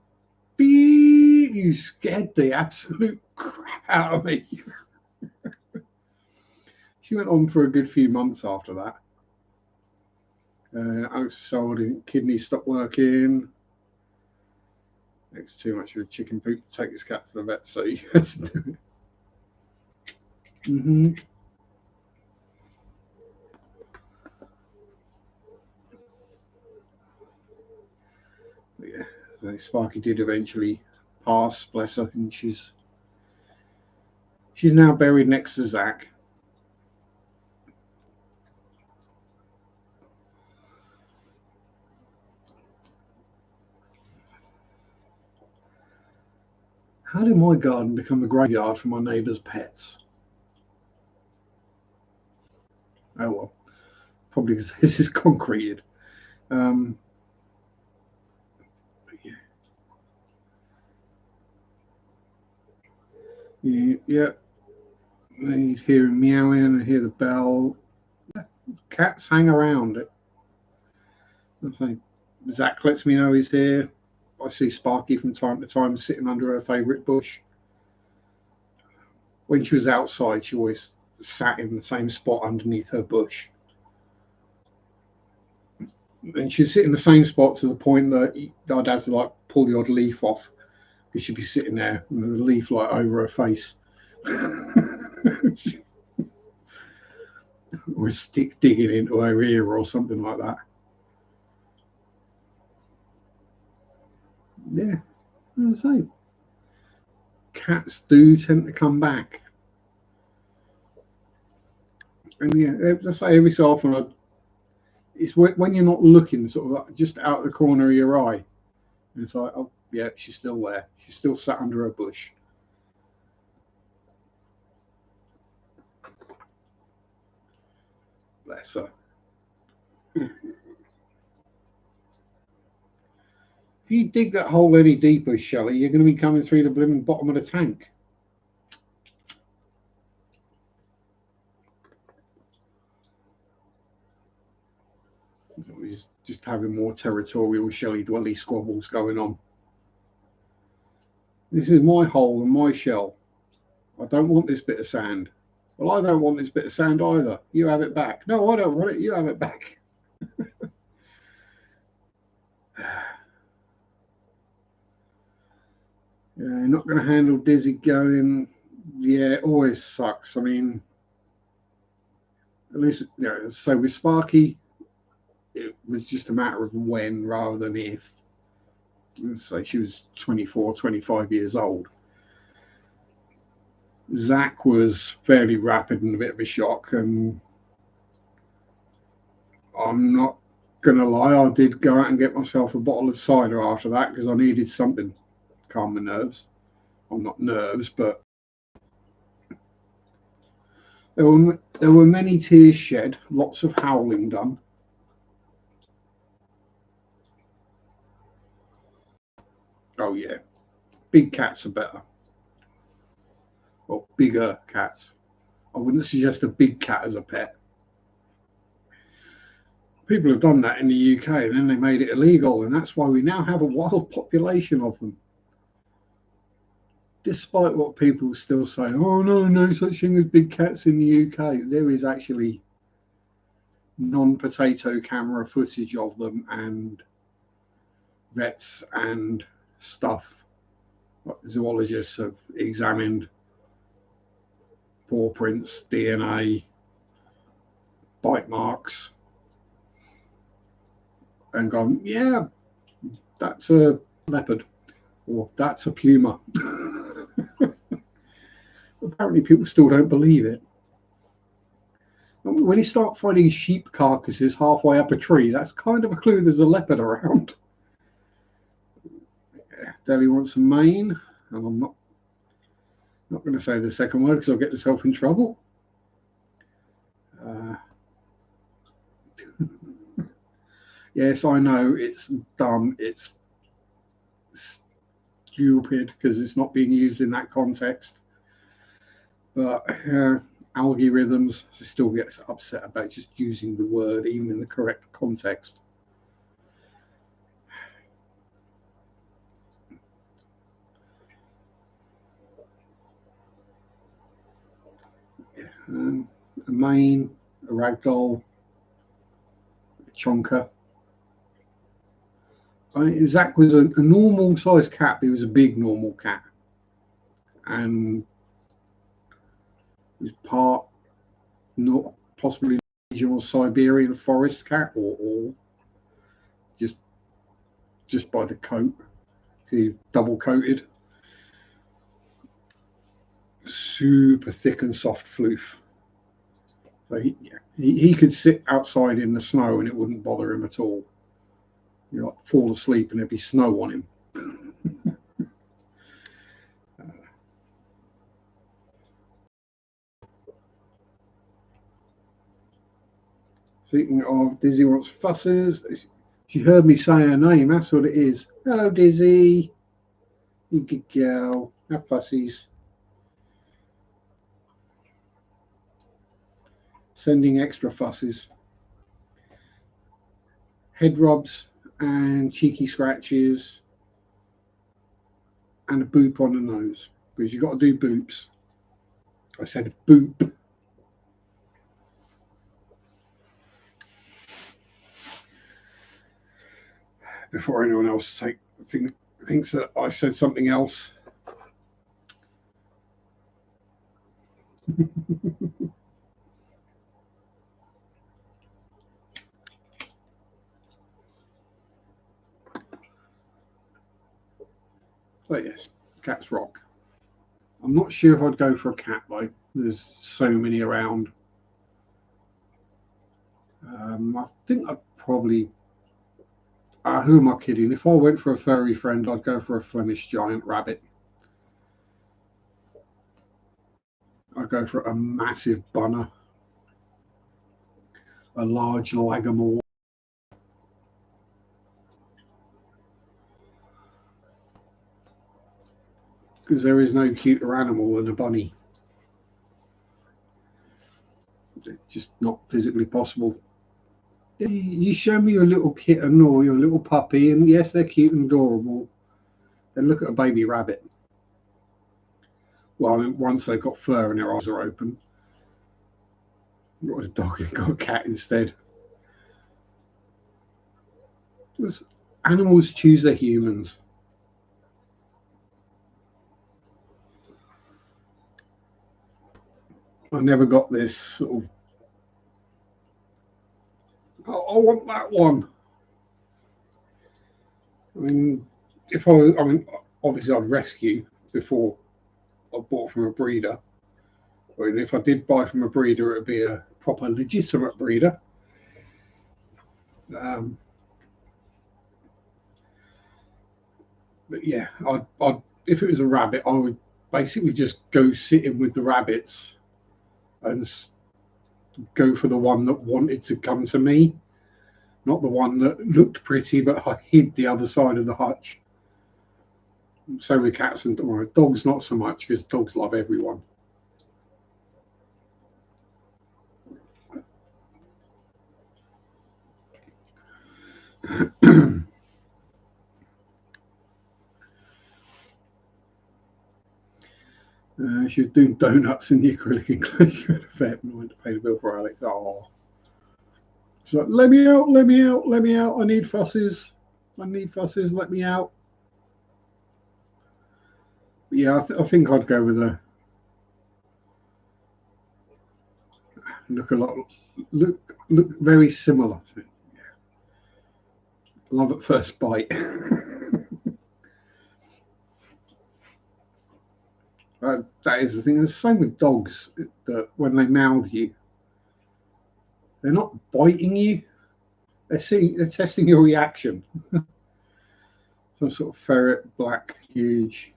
beep, you scared the absolute crap out of me. She went on for a good few months after that. Alex decided kidneys stopped working. It's too much of a chicken poop to take his cat to the vet, so he has to do it. Mm-hmm. Yeah, so Sparky did eventually pass, bless her, and she's now buried next to Zach. How did my garden become a graveyard for my neighbour's pets? Oh well, probably because this is concreted. Um, yeah, yeah, yeah. You hear him meowing, I hear the bell. Cats hang around. I say, Zach lets me know he's here. I see Sparky from time to time sitting under her favourite bush. When she was outside, she always sat in the same spot underneath her bush. And she'd sit in the same spot to the point that I'd have to like pull the odd leaf off because she'd be sitting there with a leaf like over her face. Or a stick digging into her ear or something like that. Yeah, I say, cats do tend to come back. And yeah, I say every so often, it's when you're not looking, sort of like just out of the corner of your eye. And it's like, oh, yeah, she's still there. She's still sat under a bush. Bless her. If you dig that hole any deeper, Shelley, you're going to be coming through the blooming bottom of the tank. He's just having more territorial Shelley Dwelly squabbles going on. This is my hole and my shell. I don't want this bit of sand. Well, I don't want this bit of sand either. You have it back. No, I don't want it. You have it back. Yeah, not going to handle Dizzy going. Yeah, it always sucks. I mean, at least, so with Sparky, it was just a matter of when rather than if. Let's say she was 24, 25 years old. Zach was fairly rapid and a bit of a shock, and I'm not going to lie, I did go out and get myself a bottle of cider after that because I needed something to calm my nerves. I'm not nerves, but there were many tears shed, lots of howling done. Oh yeah, big cats are better. Or bigger cats. I wouldn't suggest a big cat as a pet. People have done that in the UK and then they made it illegal, and that's why we now have a wild population of them. Despite what people still say, oh no, no such thing as big cats in the UK, there is actually non-potato camera footage of them, and vets and stuff. Zoologists have examined paw prints, DNA, bite marks, and gone, yeah, that's a leopard or that's a puma. Apparently, people still don't believe it. When you start finding sheep carcasses halfway up a tree, that's kind of a clue there's a leopard around. Deli wants some mane, and I'm not going to say the second word because I'll get myself in trouble. Yes, I know it's dumb. It's stupid because it's not being used in that context. But algorithms still gets upset about just using the word even in the correct context. A mane, a ragdoll, a chonker. Zach was a normal sized cat. He was a big normal cat, and he was part not possibly Norwegian or Siberian forest cat, or just by the coat. He double coated, super thick and soft floof. So he could sit outside in the snow and it wouldn't bother him at all. You know, fall asleep and there'd be snow on him. Speaking of, Dizzy wants fusses. She heard me say her name. That's what it is. Hello, Dizzy. You good girl. Have fussies. sending extra fusses, head rubs and cheeky scratches, and a boop on the nose, because you've got to do boops. I said boop. Before anyone else thinks that I said something else. So yes, cats rock. I'm not sure if I'd go for a cat though. There's so many around. I think I'd probably. Who am I kidding? If I went for a furry friend, I'd go for a Flemish giant rabbit. I'd go for a massive bunner, a large Lagomore. Because there is no cuter animal than a bunny. It's just not physically possible. You show me your little kitten or your little puppy, and yes, they're cute and adorable. Then look at a baby rabbit. Well, I mean, once they've got fur and their eyes are open. Got a dog and got a cat instead. Because animals choose their humans. I never got this sort of, I want that one. I mean, obviously I'd rescue before I bought from a breeder. But if I did buy from a breeder, it would be a proper legitimate breeder. But yeah, if it was a rabbit, I would basically just go sit in with the rabbits and go for the one that wanted to come to me, not the one that looked pretty but I hid the other side of the hutch. So with cats and dogs, not so much, because dogs love everyone. She was doing donuts in the acrylic enclosure at a vet and I went to pay the bill for Alex. Oh. She's like, let me out, let me out, let me out. I need fusses. I need fusses, let me out. But yeah, I think I'd go with a look very similar. So, yeah. Love at first bite. That is the thing. It's the same with dogs, that when they mouth you, they're not biting you. They're testing your reaction. Some sort of ferret, black, huge.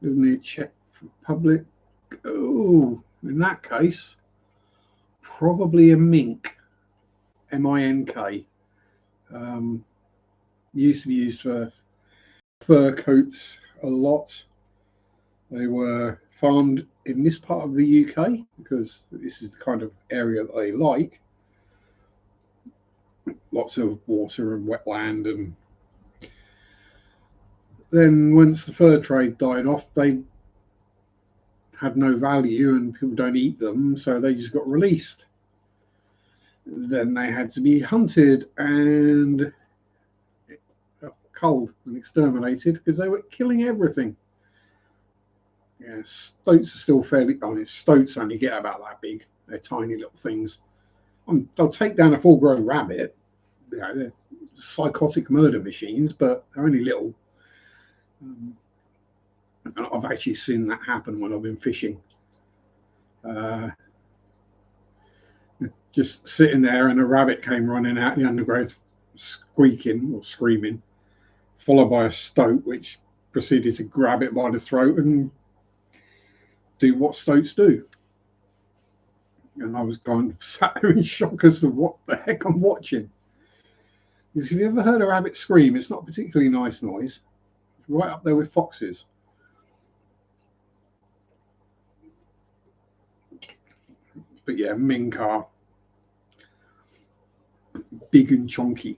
Isn't it Czech Republic? Oh, in that case, probably a mink. M-I-N-K. Used to be used for fur coats a lot. They were farmed in this part of the UK because this is the kind of area that they like. Lots of water and wetland, and then once the fur trade died off, they had no value and people don't eat them, so they just got released. Then they had to be hunted and culled and exterminated because they were killing everything. Yeah, stoats are still fairly. I mean, stoats only get about that big. They're tiny little things. They'll take down a full-grown rabbit. You know, they're psychotic murder machines, but they're only little. I've actually seen that happen when I've been fishing. Just sitting there, and a rabbit came running out of the undergrowth, squeaking or screaming, followed by a stoat, which proceeded to grab it by the throat and do what stoats do. And I was kind of sat there in shock as to what the heck I'm watching. Because if you ever heard a rabbit scream, it's not a particularly nice noise. It's right up there with foxes. But yeah, mink are big and chunky.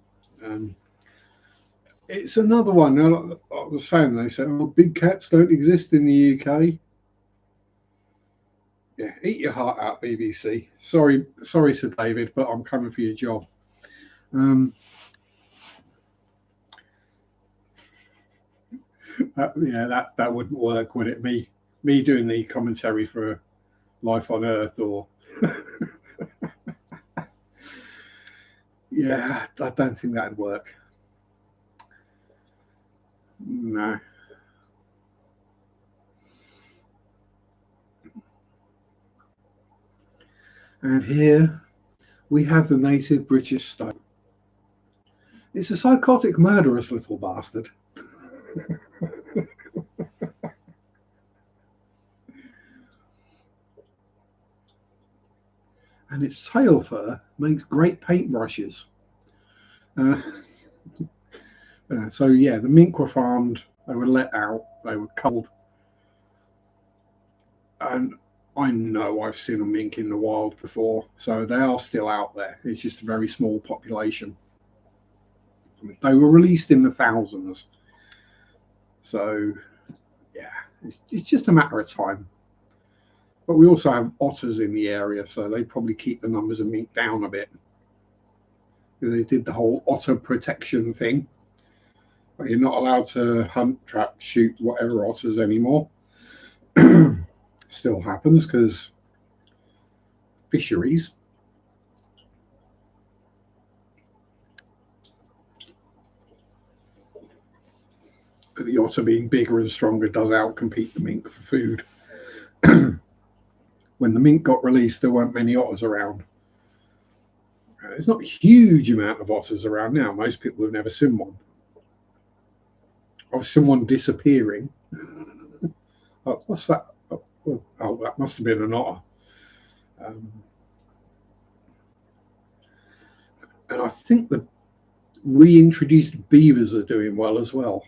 It's another one. I was saying, they said, oh, big cats don't exist in the UK. Yeah, eat your heart out, BBC. Sorry, Sir David, but I'm coming for your job. That wouldn't work, would it? Me doing the commentary for Life on Earth, or yeah, I don't think that'd work. No. And here we have the native British stone. It's a psychotic, murderous little bastard. And its tail fur makes great paintbrushes. Uh, so yeah, the mink were farmed, they were let out, they were culled, and I know I've seen a mink in the wild before, so they are still out there. It's just a very small population. I mean, they were released in the thousands, so yeah, it's just a matter of time. But we also have otters in the area, so they probably keep the numbers of mink down a bit. They did the whole otter protection thing. You're not allowed to hunt, trap, shoot, whatever otters anymore. Still happens because fisheries. But the otter being bigger and stronger does outcompete the mink for food. When the mink got released, there weren't many otters around. There's not a huge amount of otters around now. Most people have never seen one. I've seen one disappearing. Oh, what's that? Oh, that must have been an otter. And I think the reintroduced beavers are doing well as well.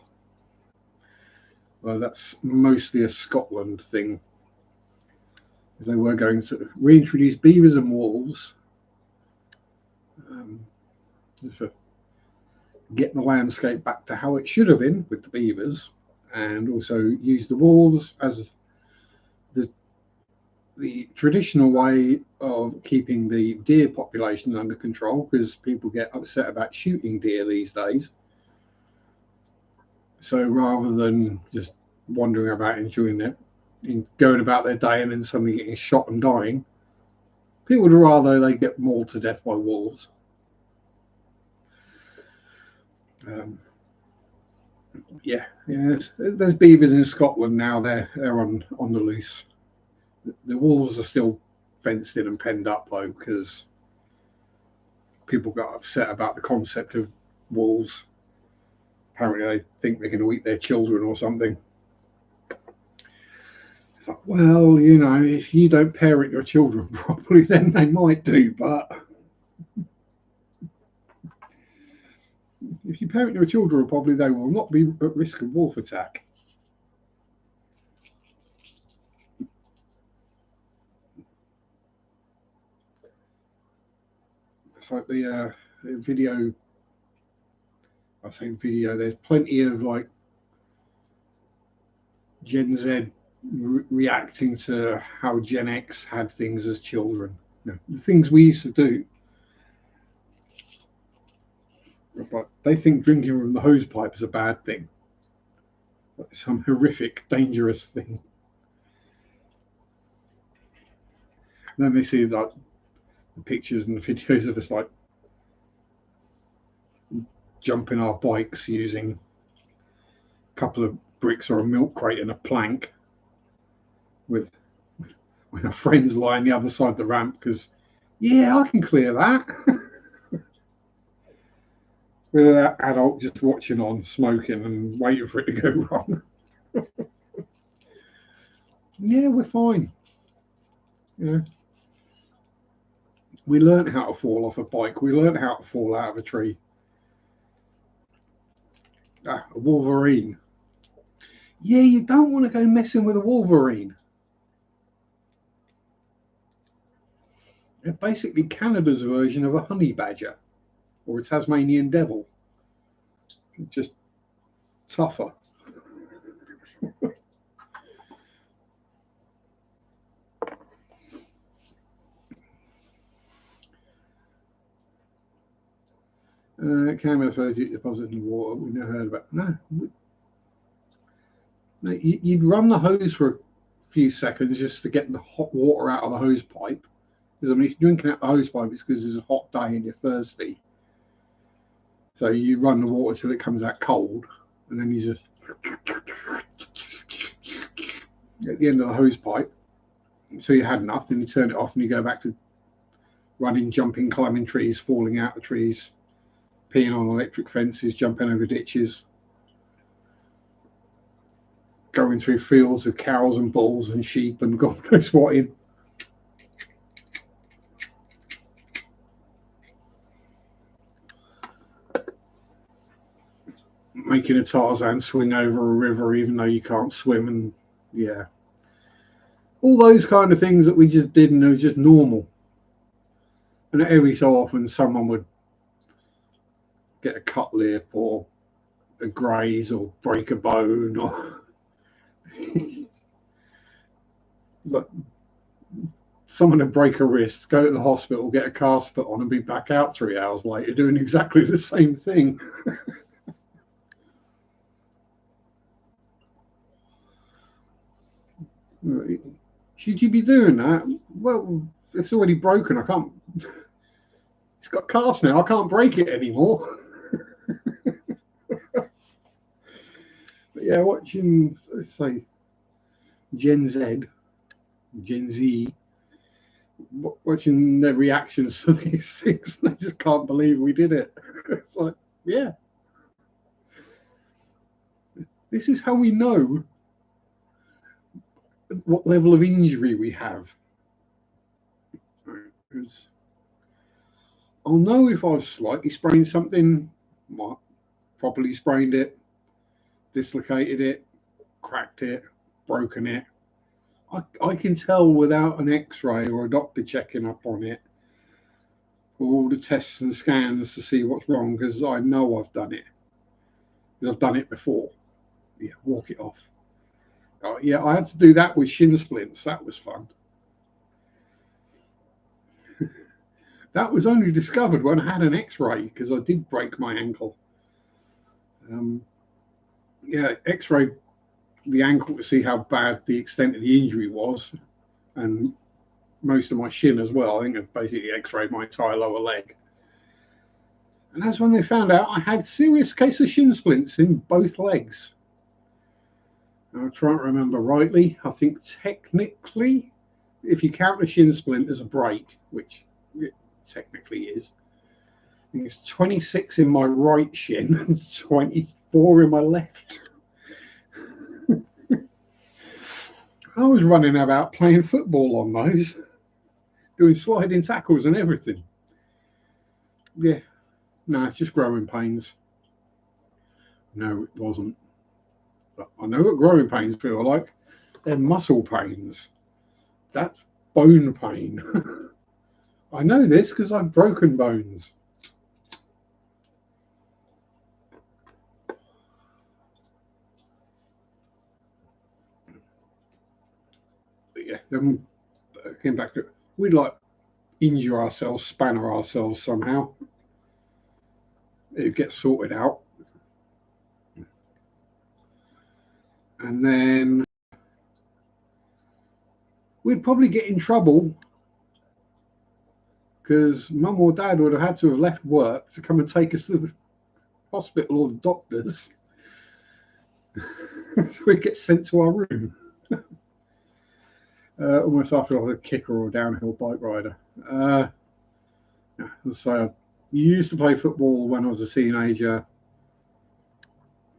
Well, that's mostly a Scotland thing. They were going to reintroduce beavers and wolves, get the landscape back to how it should have been with the beavers, and also use the wolves as the traditional way of keeping the deer population under control, because people get upset about shooting deer these days. So rather than just wandering about enjoying it, going about their day and then suddenly getting shot and dying, people would rather they get mauled to death by wolves. There's beavers in Scotland now. They're on the loose. The wolves are still fenced in and penned up though, because people got upset about the concept of wolves. Apparently, they think they're going to eat their children or something. It's like, well, if you don't parent your children properly, then they might do. But if you parent your children properly, they will not be at risk of wolf attack. It's like the video. I say video. There's plenty of like Gen Z reacting to how Gen X had things as children. The things we used to do. But they think drinking from the hose pipe is a bad thing. Like some horrific, dangerous thing. And then they see like the pictures and the videos of us like jumping our bikes using a couple of bricks or a milk crate and a plank with our friends lying the other side of the ramp because, yeah, I can clear that. With that adult just watching on, smoking and waiting for it to go wrong. Yeah, we're fine. We learned how to fall off a bike. We learned how to fall out of a tree. A wolverine. Yeah, you don't want to go messing with a wolverine. They're basically Canada's version of a honey badger or a Tasmanian devil, just tougher. Camera therapeutic deposits in the water. We never heard about. No, no, you'd run the hose for a few seconds just to get the hot water out of the hose pipe. Because I mean, if you're drinking out the hose pipe, it's because it's a hot day and you're thirsty. So you run the water till it comes out cold, and then you just at the end of the hose pipe. So you had enough, then you turn it off and you go back to running, jumping, climbing trees, falling out of trees, peeing on electric fences, jumping over ditches, going through fields with cows and bulls and sheep and God knows what in. Making a Tarzan swing over a river even though you can't swim, and yeah. All those kind of things that we just did and it was just normal. And every so often someone would get a cut lip or a graze or break a bone or like someone would break a wrist, go to the hospital, get a cast put on and be back out 3 hours later doing exactly the same thing. Should you be doing that? Well, it's already broken. I can't. It's got cast now. I can't break it anymore. But yeah, watching, say, Gen Z, Gen Z, watching their reactions to these things, they just can't believe we did it. It's like, yeah, this is how we know what level of injury we have. Because I'll know if I've slightly sprained something, properly sprained it, dislocated it, cracked it, broken it. I can tell without an x-ray or a doctor checking up on it, or all the tests and scans to see what's wrong, because I know I've done it. Because I've done it before. Yeah, walk it off. Yeah, I had to do that with shin splints. That was fun. That was only discovered when I had an x-ray, because I did break my ankle. Yeah, x-ray the ankle to see how bad the extent of the injury was, and most of my shin as well. I think I basically x-rayed my entire lower leg. And that's when they found out I had serious case of shin splints in both legs. I'm trying to remember rightly. I think technically, if you count the shin splint as a break, which it technically is, I think it's 26 in my right shin and 24 in my left. I was running about playing football on those, doing sliding tackles and everything. Yeah, no, it's just growing pains. No, it wasn't. But I know what growing pains feel like. They're muscle pains. That's bone pain. I know this because I've broken bones. But yeah, then came back to it. We'd like injure ourselves, spanner ourselves somehow. It gets sorted out. And then we'd probably get in trouble because mum or dad would have had to have left work to come and take us to the hospital or the doctors. So we'd get sent to our room. Almost after like a kicker or a downhill bike rider. So I used to play football when I was a teenager.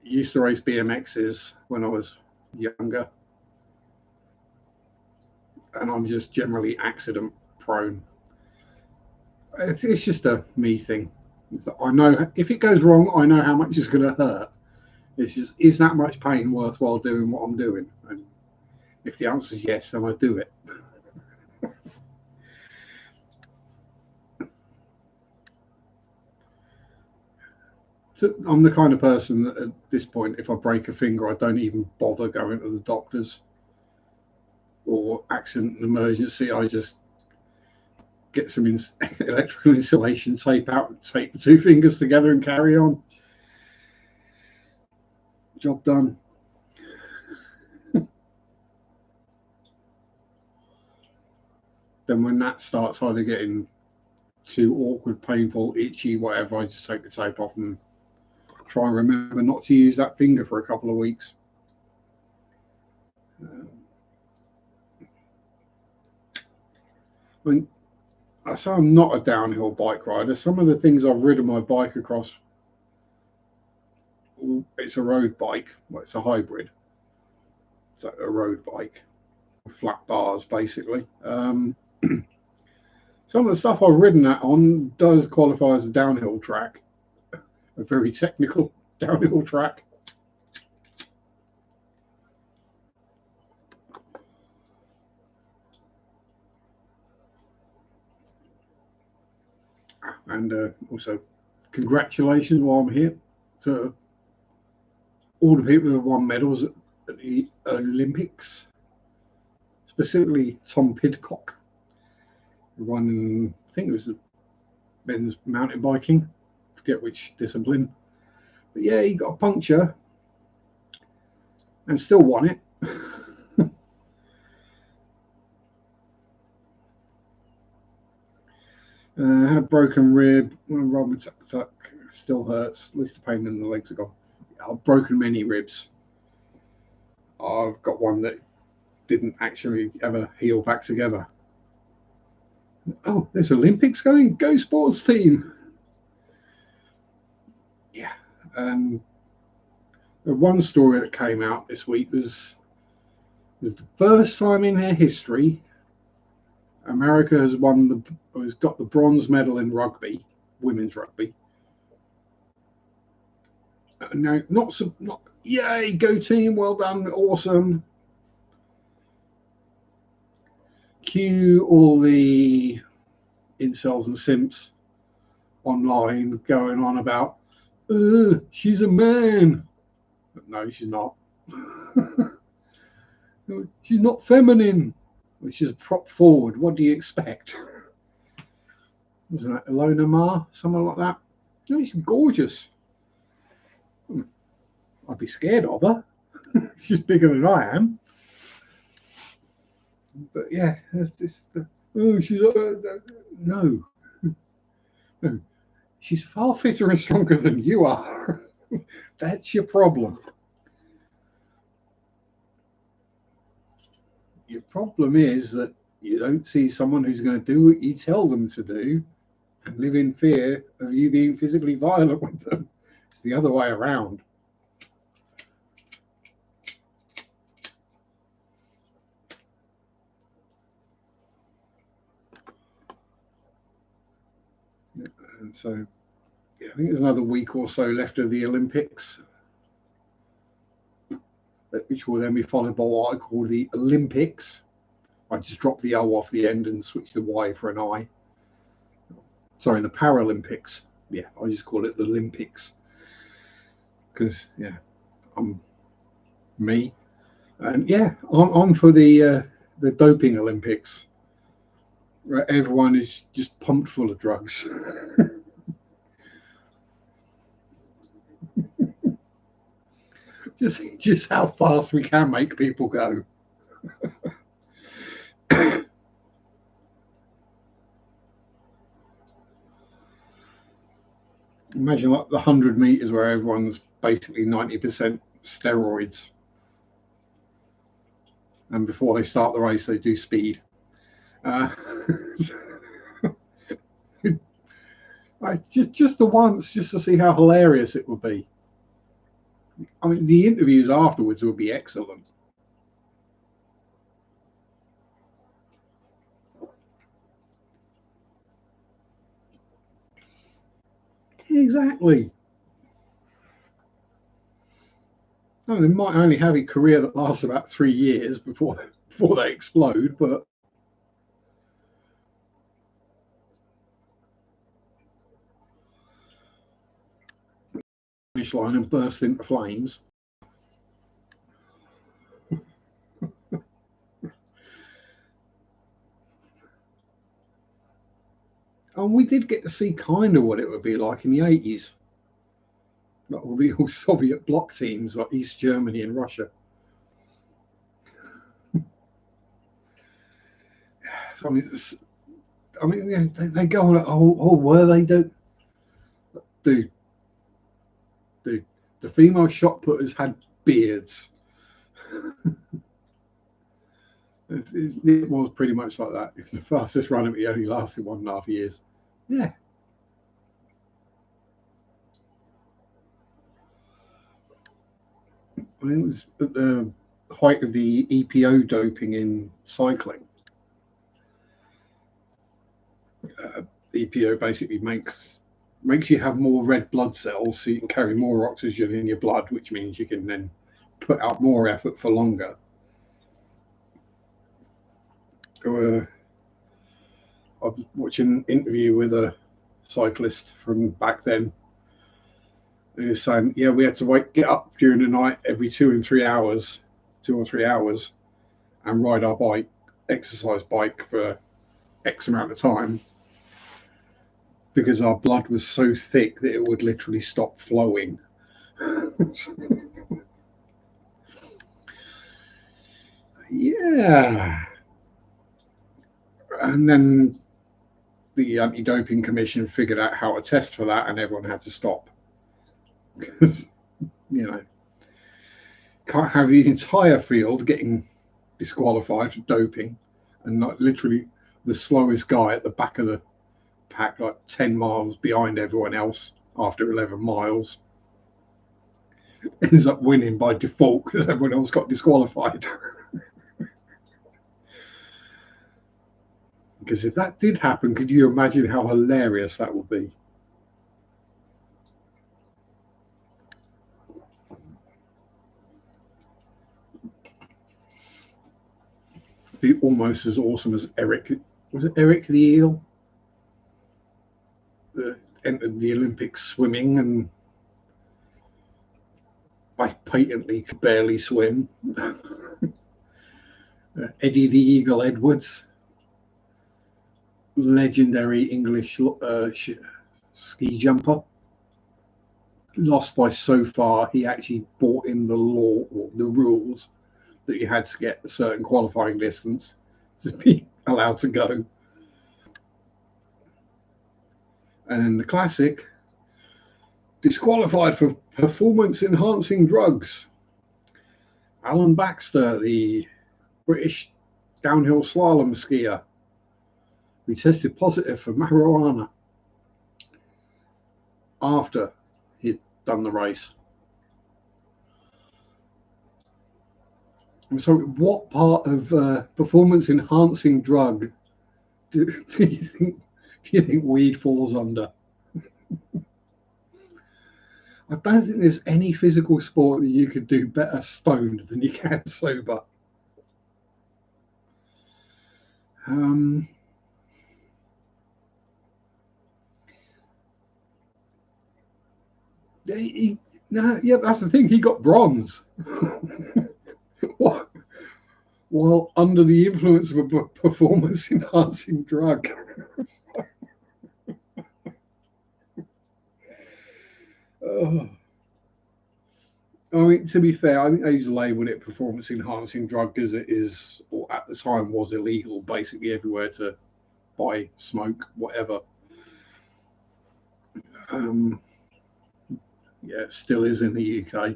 Used to race BMXs when I was younger. And I'm just generally accident prone. It's just a me thing. I know if it goes wrong, I know how much it's going to hurt. It's just, is that much pain worthwhile doing what I'm doing? And if the answer is yes, then I do it. So I'm the kind of person that at this point, if I break a finger, I don't even bother going to the doctors or accident and emergency. I just get some electrical insulation tape out, tape the two fingers together, and carry on. Job done. Then when that starts either getting too awkward, painful, itchy, whatever, I just take the tape off and try and remember not to use that finger for a couple of weeks. When I say I'm not a downhill bike rider, some of the things I've ridden my bike across, it's a road bike, well, it's a hybrid. It's a road bike, flat bars basically. Some of the stuff I've ridden that on does qualify as a downhill track, a very technical downhill track. And also, congratulations while I'm here to all the people who have won medals at the Olympics, specifically Tom Pidcock, who won, I think it was the men's mountain biking, I forget which discipline. But yeah, he got a puncture and still won it. Had a broken rib, still hurts, at least the pain in the legs are gone. I've broken many ribs. I've got one that didn't actually ever heal back together. Oh, there's Olympics going. Go sports team. Yeah. The one story that came out this week was the first time in their history America has got the bronze medal in rugby, women's rugby. No, not yay, go team, well done, awesome. Cue all the incels and simps online going on about, she's a man. But no, she's not. She's not feminine. She's a prop forward. What do you expect? Wasn't that Ilona Ma? Someone like that? No, she's gorgeous. I'd be scared of her. She's bigger than I am. But yeah, she's no. No. She's far fitter and stronger than you are. That's your problem. Your problem is that you don't see someone who's going to do what you tell them to do and live in fear of you being physically violent with them. It's the other way around. And so, yeah, I think there's another week or so left of the Olympics, which will then be followed by what I call the Olympics. I just dropped the O off the end and switched the Y for an I. Sorry, the Paralympics. Yeah, I just call it the Olympics because yeah, I'm me, and yeah, on for the doping Olympics. Right, everyone is just pumped full of drugs. just how fast we can make people go. Imagine like the 100 meters where everyone's basically 90% steroids, and before they start the race, they do speed. Just the once, just to see how hilarious it would be. I mean, the interviews afterwards would be excellent. Exactly. I mean, they might only have a career that lasts about 3 years before they explode, but finish line and burst into flames. And we did get to see kind of what it would be like in the 80s. Like all the old Soviet bloc teams like East Germany and Russia. So, yeah, they go on, were they? Dude, the female shot putters had beards. It was pretty much like that. It was the fastest run of it only lasted 1.5 years. Yeah. I mean, it was at the height of the EPO doping in cycling. EPO basically makes you have more red blood cells so you can carry more oxygen in your blood, which means you can then put out more effort for longer. I was watching an interview with a cyclist from back then. And he was saying, yeah, we had to get up during the night every 2 or 3 hours, and ride our bike, exercise bike for X amount of time, because our blood was so thick that it would literally stop flowing. Yeah. And then the anti-doping commission figured out how to test for that, and everyone had to stop. Because, can't have the entire field getting disqualified for doping and not literally the slowest guy at the back of the pack, like 10 miles behind everyone else after 11 miles, ends up winning by default because everyone else got disqualified. Because if that did happen, could you imagine how hilarious that would be? Be almost as awesome as Eric. Was it Eric the Eel? Entered the Olympics swimming and patently could barely swim. Eddie the Eagle Edwards, legendary English ski jumper, lost by so far he actually brought in the law or the rules that you had to get a certain qualifying distance to be allowed to go. And then the classic, disqualified for performance enhancing drugs. Alan Baxter, the British downhill slalom skier, who tested positive for marijuana after he'd done the race. I'm sorry, what part of performance enhancing drug do you think weed falls under? I don't think there's any physical sport that you could do better stoned than you can sober. Yeah, that's the thing. He got bronze. What? While under the influence of a performance-enhancing drug. Oh. I mean, to be fair, I think he's labelled it performance-enhancing drug because it is, or at the time was illegal, basically everywhere to buy, smoke, whatever. Yeah, it still is in the UK.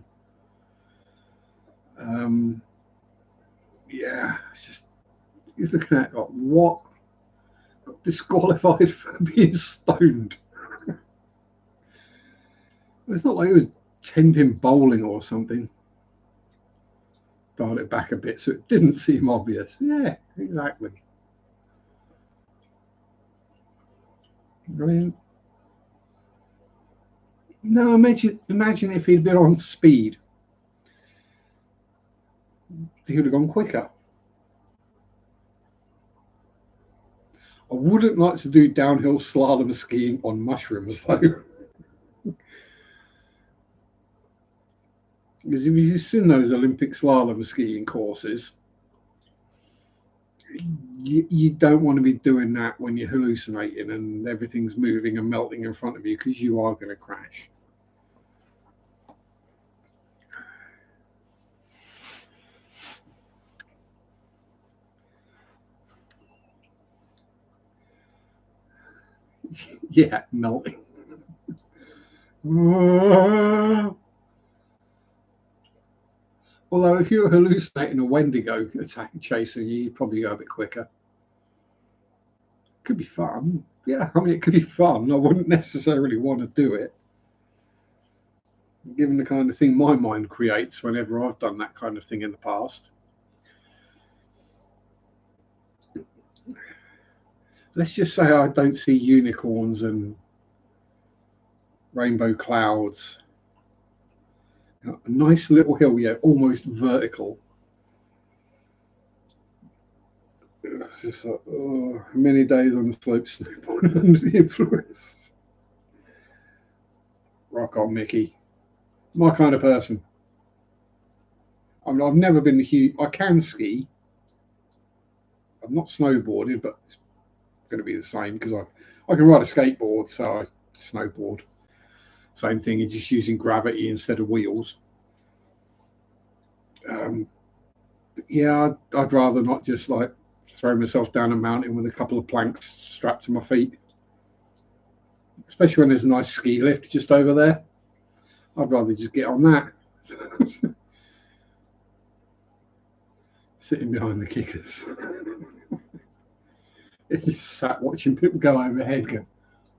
Yeah, it's just, you're looking at what? Got disqualified for being stoned. It's not like it was 10-pin bowling or something. Dialed it back a bit so it didn't seem obvious. Yeah, exactly. I mean, no, imagine if he'd been on speed. He would have gone quicker. I wouldn't like to do downhill slalom skiing on mushrooms, though. Because if you've seen those Olympic slalom skiing courses, you don't want to be doing that when you're hallucinating and everything's moving and melting in front of you, because you are going to crash. Yeah, melting. Although if you're hallucinating a Wendigo chasing you, you'd probably go a bit quicker. Could be fun. Yeah, I mean, it could be fun. I wouldn't necessarily want to do it, given the kind of thing my mind creates whenever I've done that kind of thing in the past. Let's just say I don't see unicorns and rainbow clouds. A nice little hill, yeah, almost vertical. It's just like, oh, many days on the slope snowboarding under the influence. Rock on, Mickey. My kind of person. I mean, I've never been huge. I can ski. I've not snowboarded, but it's going to be the same because I can ride a skateboard, so I snowboard. Same thing, you're just using gravity instead of wheels. Yeah, I'd rather not just like throw myself down a mountain with a couple of planks strapped to my feet, especially when there's a nice ski lift just over there. I'd rather just get on that. Sitting behind the kickers. It's just sat watching people go overhead, go,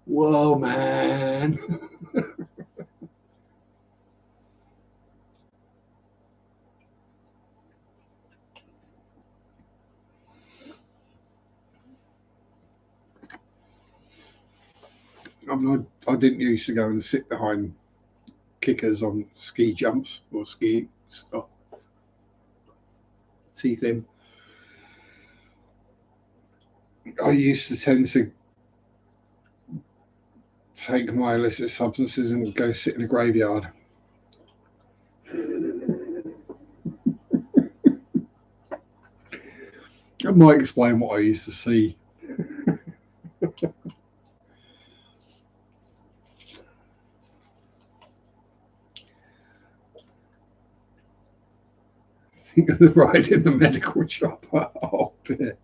whoa, man. I mean, I didn't used to go and sit behind kickers on ski jumps or ski teeth in. I used to tend to take my illicit substances and go sit in a graveyard. I might explain what I used to see. Think of the ride in the medical chopper. Oh dear.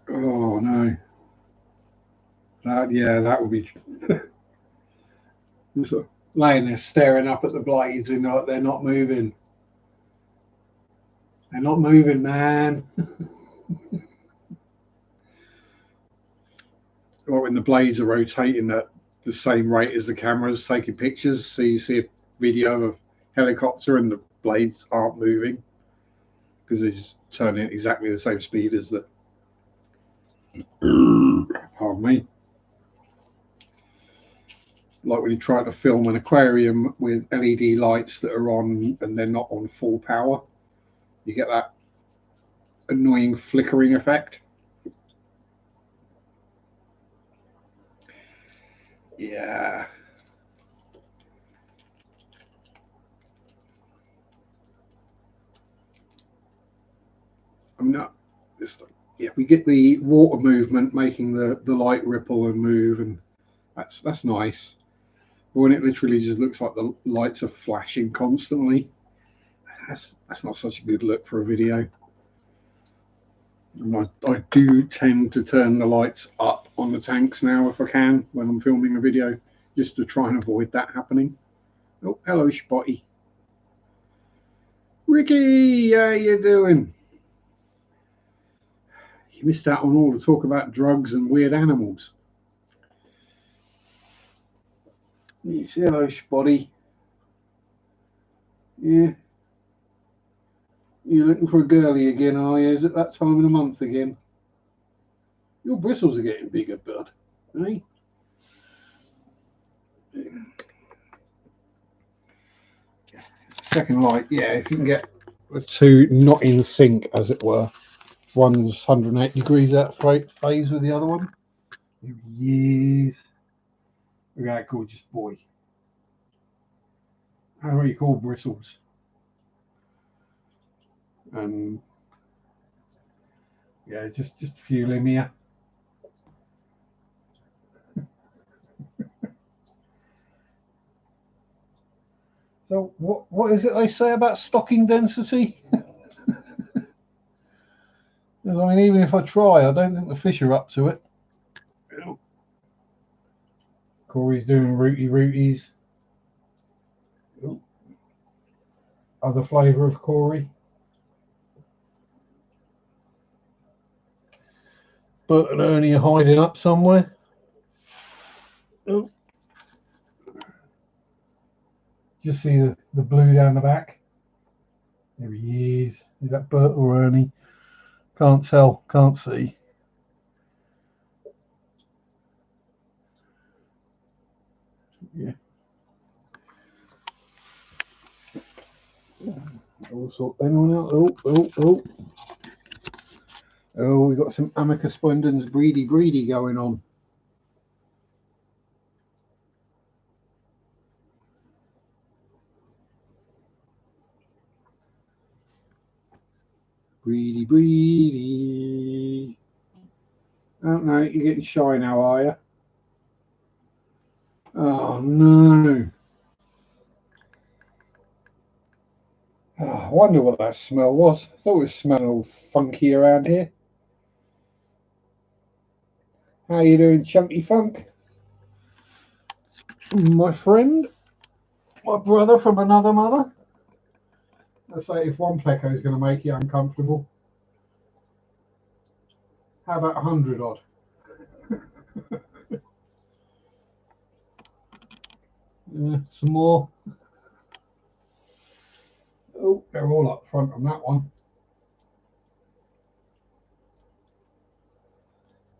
Oh no. That would be sort of laying there staring up at the blades and they're not moving. They're not moving, man. Or when the blades are rotating at the same rate as the camera's taking pictures, so you see a video of a helicopter and the blades aren't moving because they're just turning at exactly the same speed as the. Pardon me. Like when you try to film an aquarium with LED lights that are on and they're not on full power, you get that annoying flickering effect. Yeah. I'm not. Yeah, we get the water movement making the light ripple and move, and that's nice. But when it literally just looks like the lights are flashing constantly, that's not such a good look for a video. And I do tend to turn the lights up on the tanks now if I can when I'm filming a video, just to try and avoid that happening. Oh, hello, Spotty. Ricky, how you doing? You missed out on all the talk about drugs and weird animals. Yes, hello, Spotty. Yeah. You're looking for a girly again, are you? Is it that time of the month again? Your bristles are getting bigger, bud. Eh? Second light, yeah, if you can get the two not in sync, as it were. One's 108 degrees out of phase with the other one. Yes. Look at that gorgeous boy. How are you called Bristles? And yeah, just fuel him here. So what is it they say about stocking density? I mean, even if I try, I don't think the fish are up to it. Corey's doing rooties. Other flavour of Corey. Bert and Ernie are hiding up somewhere. Oh. Just see the blue down the back. There he is. Is that Bert or Ernie? Can't tell. Can't see. Yeah. Also, anyone else? Oh, we got some Amica splendens breedy going on. Breedy. Oh no, you're getting shy now, are you? Oh no. Oh, I wonder what that smell was. I thought it was smelling all funky around here. How you doing, Chunky Funk? My friend? My brother from another mother? Let's say if one pleco is going to make you uncomfortable, how about 100 odd? Some more. Oh, they're all up front on that one.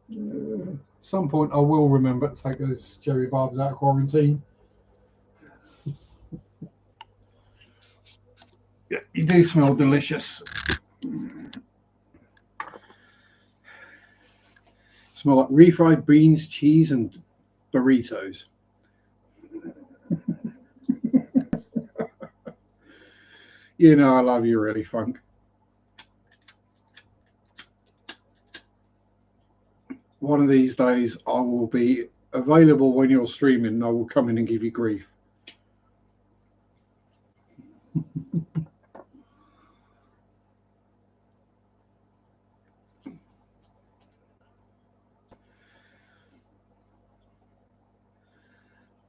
At some point I will remember to take those Jerry Barbs out of quarantine. Yeah, you do smell delicious. Smell like refried beans, cheese, and burritos. You know I love you, really, Funk. One of these days I will be available when you're streaming and I will come in and give you grief.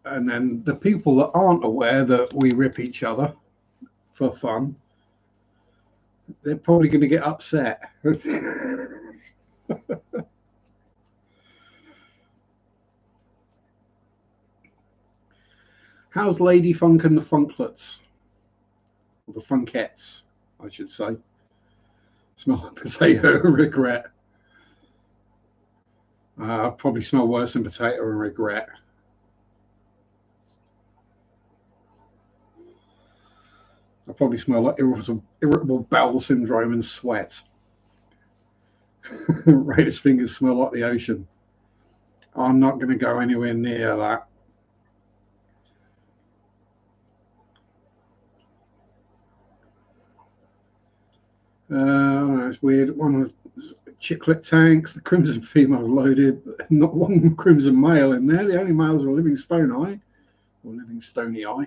And then the people that aren't aware that we rip each other for fun, they're probably going to get upset. How's Lady Funk and the Funklets? Or the Funkettes, I should say. Smell like potato and regret. Probably smell worse than potato and regret. I probably smell like irritable bowel syndrome and sweat. Raider's fingers smell like the ocean. I'm not going to go anywhere near that. I don't know, it's weird. One of the chiclet tanks, the crimson female's loaded, not one crimson male in there. The only male's a living stone eye, or living stony eye.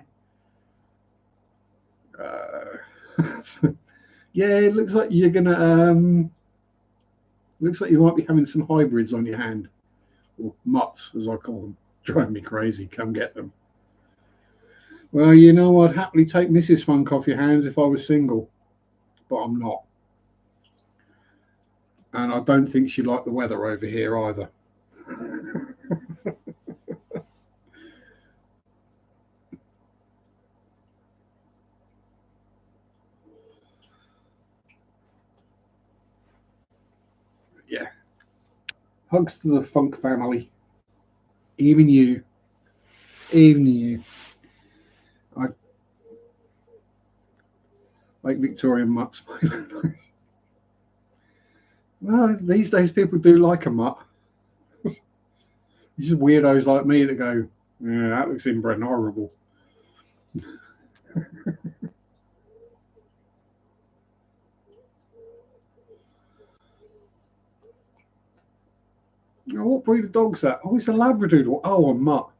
Yeah, it looks like you're gonna. Looks like you might be having some hybrids on your hand, or mutts as I call them. Drive me crazy. Come get them. Well, you know, I'd happily take Mrs. Funk off your hands if I was single, but I'm not. And I don't think she'd like the weather over here either. Yeah. Hugs to the Funk family. Even you. Even you. I like Victorian mutts. Well, these days people do like a mutt. It's just weirdos like me that go, Yeah, that looks inbred and horrible. Now, what breed of dog's that? Oh, it's a Labradoodle. Oh, a mutt.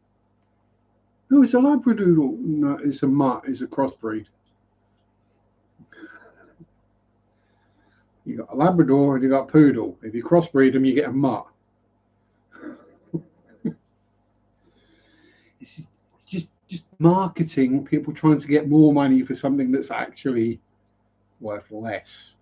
No, it's a Labradoodle. No, it's a mutt. It's a crossbreed. You got a Labrador and you got a poodle. If you crossbreed them, you get a mutt. It's just marketing. People trying to get more money for something that's actually worth less.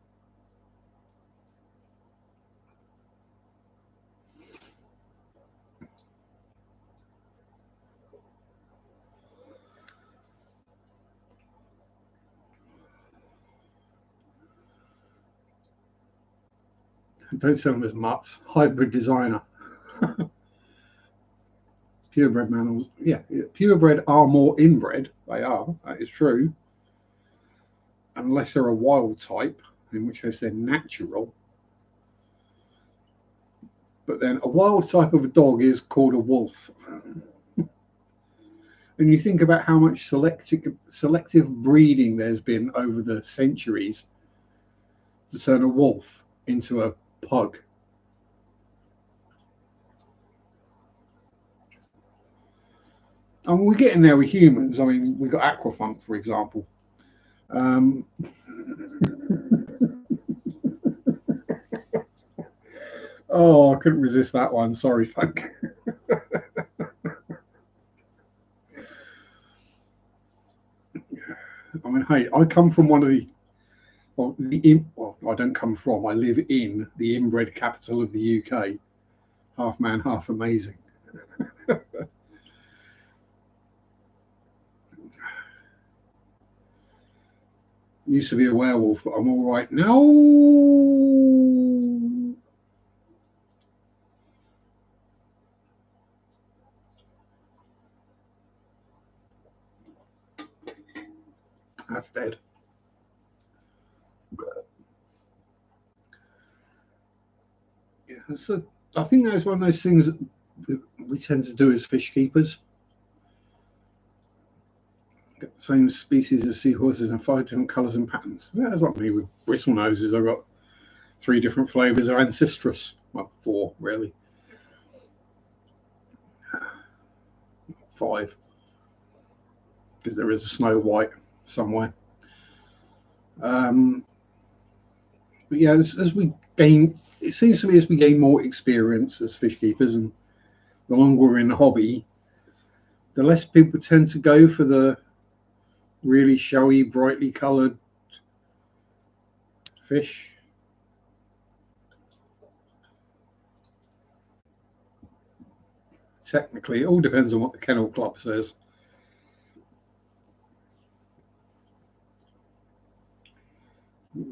Don't sell them as mutts. Hybrid designer. Purebred mammals. Yeah, purebred are more inbred. They are. That is true. Unless they're a wild type, in which case they're natural. But then a wild type of a dog is called a wolf. And you think about how much selective breeding there's been over the centuries to turn a wolf into a pug. And we're getting there with humans. I mean, we've got Aquafunk, for example. Um, oh, I couldn't resist that one. Sorry, Funk. I mean, hey, I come from one of the well, I don't come from. I live in the inbred capital of the UK. Half man, half amazing. Used to be a werewolf, but I'm all right now. That's dead. Yeah, so I think that's one of those things that we tend to do as fish keepers. Got the same species of seahorses in 5 different colours and patterns. Yeah, it's like me with bristle noses. I've got 3 different flavours of ancestress. Well, 4 really. 5, because there is a Snow White somewhere. Um, but yeah, as we gain, it seems to me as we gain more experience as fish keepers and the longer we're in the hobby, the less people tend to go for the really showy, brightly coloured fish. Technically, it all depends on what the kennel club says. It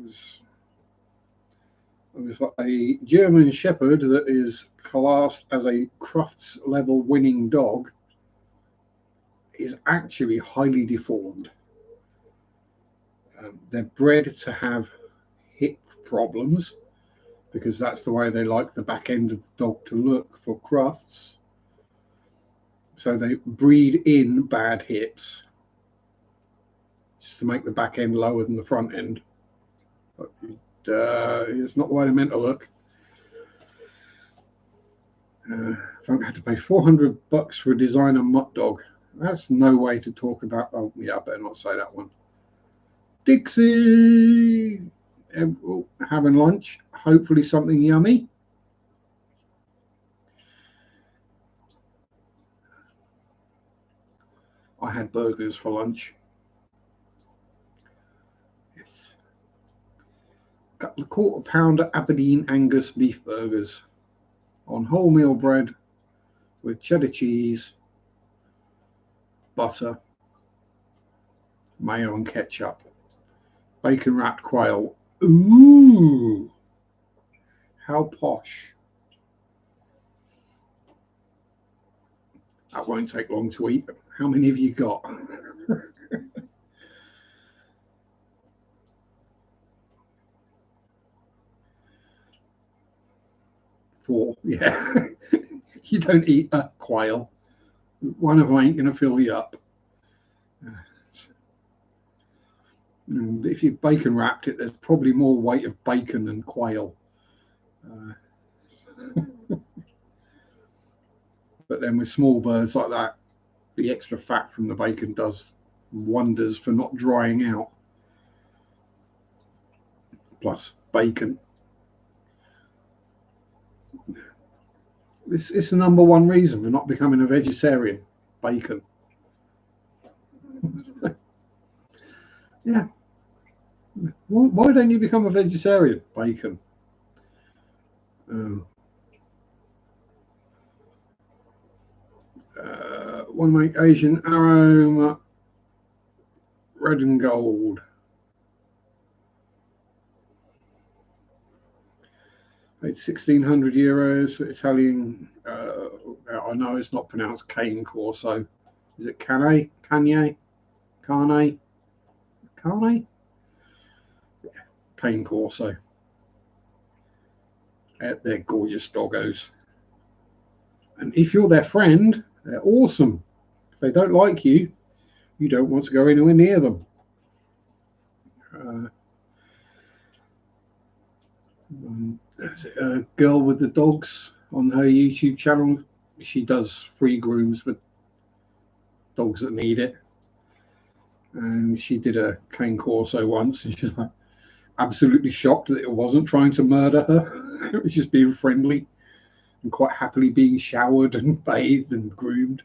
was like a German Shepherd that is classed as a Crufts level winning dog is actually highly deformed. They're bred to have hip problems because that's the way they like the back end of the dog to look for Crufts. So they breed in bad hips just to make the back end lower than the front end. But it's not the way they're meant to look. Frank had to pay $400 for a designer mutt dog. That's no way to talk about. Oh, yeah, I better not say that one. Dixie, having lunch. Hopefully, something yummy. I had burgers for lunch. Yes. Got the quarter pounder Aberdeen Angus beef burgers on wholemeal bread with cheddar cheese, butter, mayo, and ketchup. Bacon wrapped quail. Ooh, how posh. That won't take long to eat. How many have you got? 4, yeah. You don't eat a quail. One of them ain't going to fill you up. And if you bacon wrapped it, there's probably more weight of bacon than quail. But then with small birds like that, the extra fat from the bacon does wonders for not drying out. Plus bacon. This is the number one reason for not becoming a vegetarian. Bacon. Yeah. Why don't you become a vegetarian? Bacon. One make Asian aroma red and gold. It's 1,600 euros for Italian. I know it's not pronounced cane corso. Is it cane? Cane? Carne? Carne? Yeah, cane corso. They're gorgeous doggos. And if you're their friend, they're awesome. If they don't like you, you don't want to go anywhere near them. A girl with the dogs on her YouTube channel. She does free grooms with dogs that need it. And she did a cane corso once, and she's like absolutely shocked that it wasn't trying to murder her. It was just being friendly and quite happily being showered and bathed and groomed.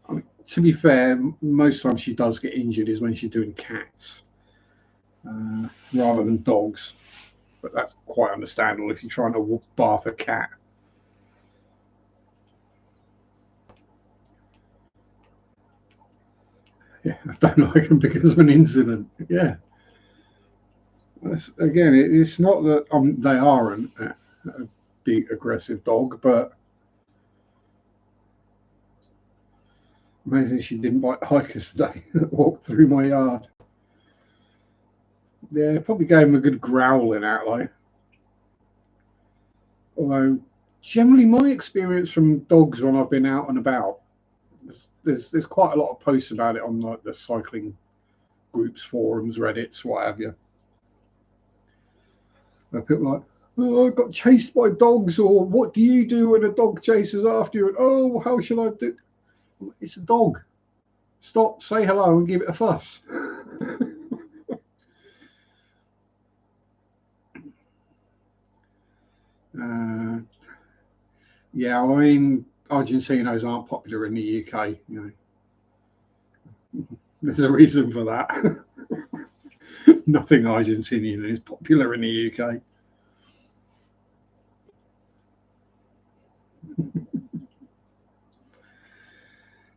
I mean, to be fair, most times she does get injured is when she's doing cats rather than dogs. But that's quite understandable if you're trying to bath a cat. Yeah, I don't like them because of an incident. Yeah. Again, it's not that they aren't a big aggressive dog, but amazing she didn't bite hikers today that walked through my yard. Yeah, probably gave him a good growling out though. Although, generally, my experience from dogs when I've been out and about, there's quite a lot of posts about it on like the cycling groups, forums, Reddits, what have you. Where people are like, oh, I got chased by dogs, or what do you do when a dog chases after you? And oh, how shall I do? It's a dog. Stop, say hello, and give it a fuss. Yeah, I mean, Argentinos aren't popular in the UK. You know, there's a reason for that. Nothing Argentinian is popular in the UK.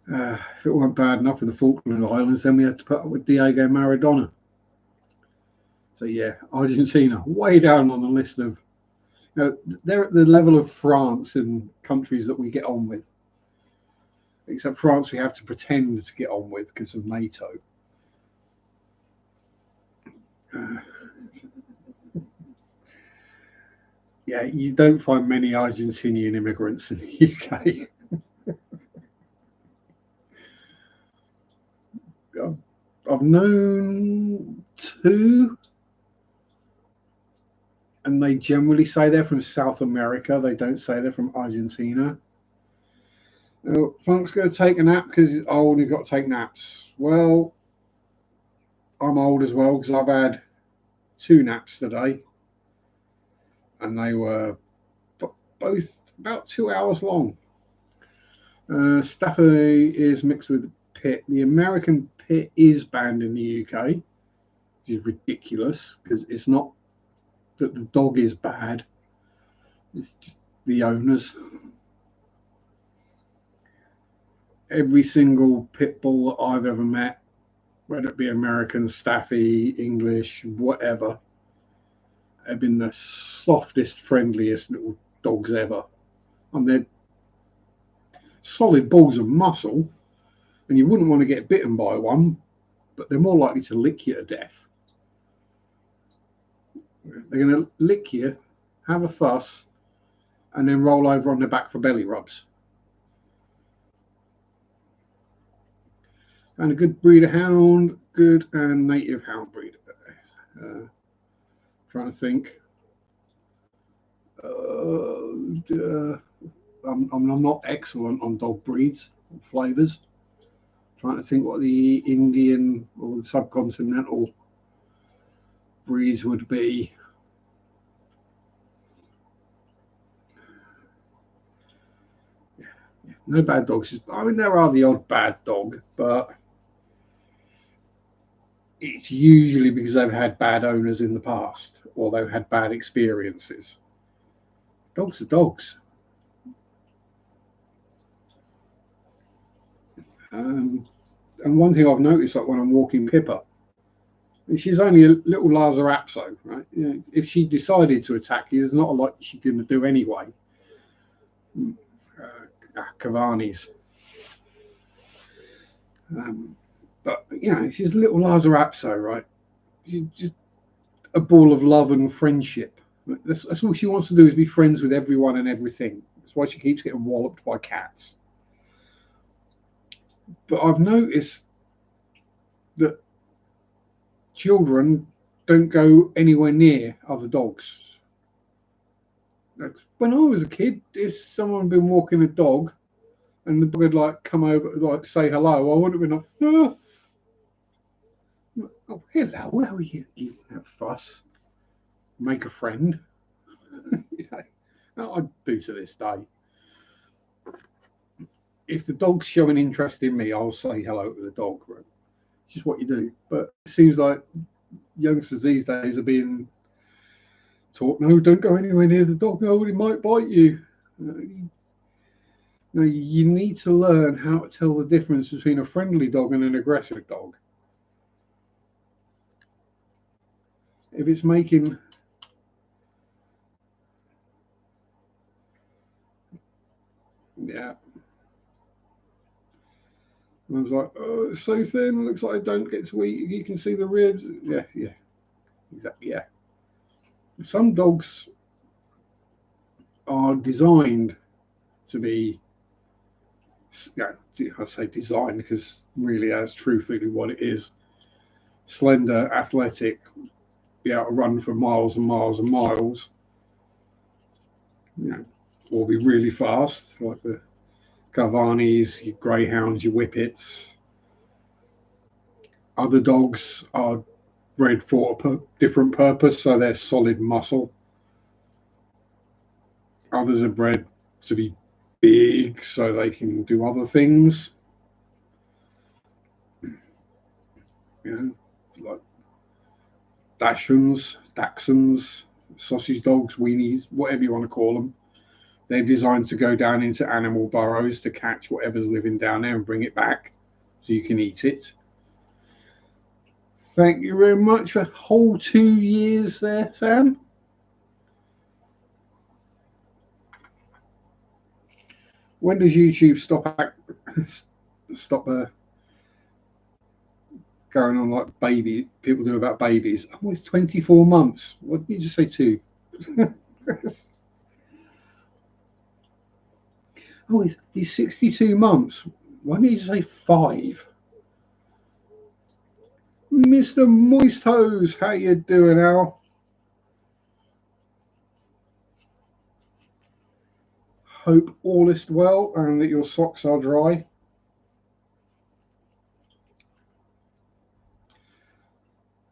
If it weren't bad enough in the Falkland Islands, then we had to put up with Diego Maradona. So yeah, Argentina way down on the list of. You know, they're at the level of France and countries that we get on with. Except France, we have to pretend to get on with because of NATO. Yeah, you don't find many Argentinian immigrants in the UK. I've known two, and they generally say they're from South America. They don't say they're from Argentina. Funk's going to take a nap because he's old and he's got to take naps. Well, I'm old as well because I've had 2 naps today, and they were both about 2 hours long. Staffy is mixed with pit. The American pit is banned in the UK, which is ridiculous because it's not that the dog is bad, it's just the owners. Every single pit bull that I've ever met, whether it be American, Staffy, English, whatever, have been the softest, friendliest little dogs ever. And they're solid balls of muscle, and you wouldn't want to get bitten by one, but they're more likely to lick you to death. They're going to lick you, have a fuss, and then roll over on their back for belly rubs. And a good breeder hound, good and native hound breeder. Trying to think. I'm not excellent on dog breeds or flavours. Trying to think what the Indian or the subcontinental breeds would be. Yeah, no bad dogs. I mean, there are the odd bad dog, but it's usually because they've had bad owners in the past or they've had bad experiences. Dogs are dogs. And one thing I've noticed, like when I'm walking Pippa, and she's only a little Lazarazzo, right? You know, if she decided to attack you, there's not a lot she's going to do anyway. Cavani's. But, you know, she's a little Lazarazzo, right? She's just a ball of love and friendship. That's all she wants to do, is be friends with everyone and everything. That's why she keeps getting walloped by cats. But I've noticed that children don't go anywhere near other dogs. When I was a kid, if someone had been walking a dog and the dog had like come over, like say hello, I would have been like, oh, hello, how are you? You have fuss, make a friend. I do to this day. If the dog's showing interest in me, I'll say hello to the dog. Right? It's just what you do. But it seems like youngsters these days are being taught, no, don't go anywhere near the dog. No, it might bite you. No, you need to learn how to tell the difference between a friendly dog and an aggressive dog. If it's making I was like, oh, it's so thin, looks like I don't get to eat. You can see the ribs. Yeah, exactly, yeah. Some dogs are designed to be, I say designed because really that's truthfully what it is. Slender, athletic, be able to run for miles and miles and miles, or be really fast, like the Cavanis, your greyhounds, your whippets. Other dogs are bred for a different purpose, so they're solid muscle. Others are bred to be big, so they can do other things. Like Dachshunds, sausage dogs, weenies, whatever you want to call them. They're designed to go down into animal burrows to catch whatever's living down there and bring it back so you can eat it. Thank you very much for a whole 2 years there, Sam. When does YouTube stop going on like people do about babies? Oh, it's 24 months. What did you just say, 2? Oh, he's 62 months. Why didn't you say 5? Mr. Moist Hose, how you doing, Al? Hope all is well and that your socks are dry.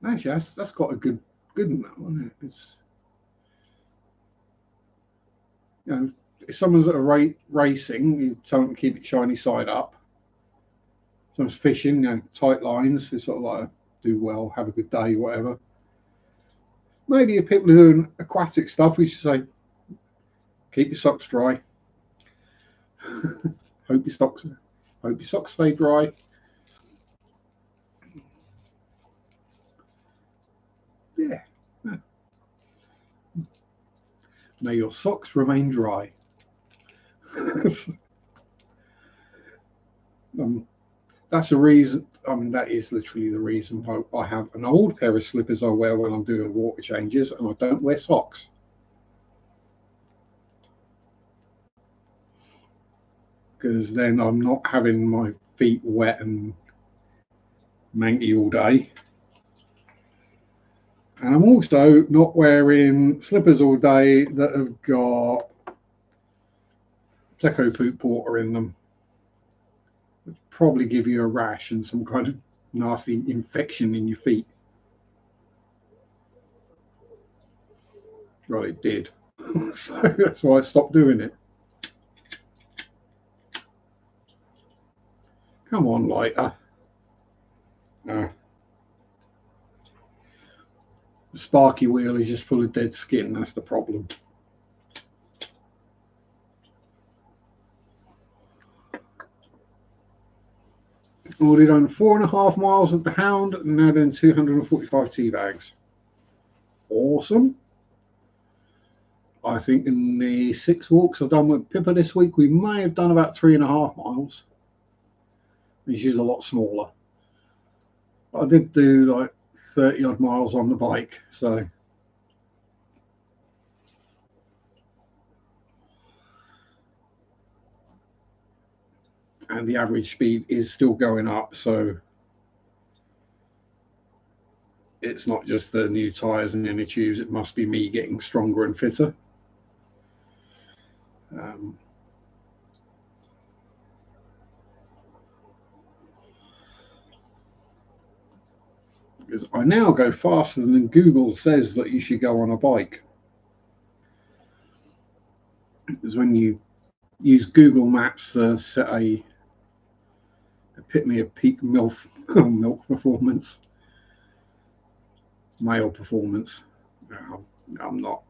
Actually, that's got a good amount, isn't it? It's, if someone's at a racing, you tell them to keep it shiny side up. Someone's fishing, tight lines. It's sort of like do well, have a good day, whatever. Maybe if people are doing aquatic stuff, we should say keep your socks dry. Hope your socks stay dry. Yeah. May your socks remain dry. That's a reason. I mean, that is literally the reason why I have an old pair of slippers I wear when I'm doing water changes, and I don't wear socks. because then I'm not having my feet wet and manky all day. And I'm also not wearing slippers all day that have got pleco poop water in them. Which probably give you a rash and some kind of nasty infection in your feet. Well, it did. So that's why I stopped doing it. Come on, lighter. The sparky wheel is just full of dead skin. That's the problem. Already done 4.5 miles with the hound, and now doing 245 tea bags. Awesome. I think in the 6 walks I've done with Pippa this week, we may have done about 3.5 miles. She's a lot smaller. I did do like 30 odd miles on the bike, so and the average speed is still going up, so it's not just the new tyres and inner tubes, it must be me getting stronger and fitter. Because I now go faster than Google says that you should go on a bike. Because when you use Google Maps to set a epitome of peak milk performance, male performance, I'm not.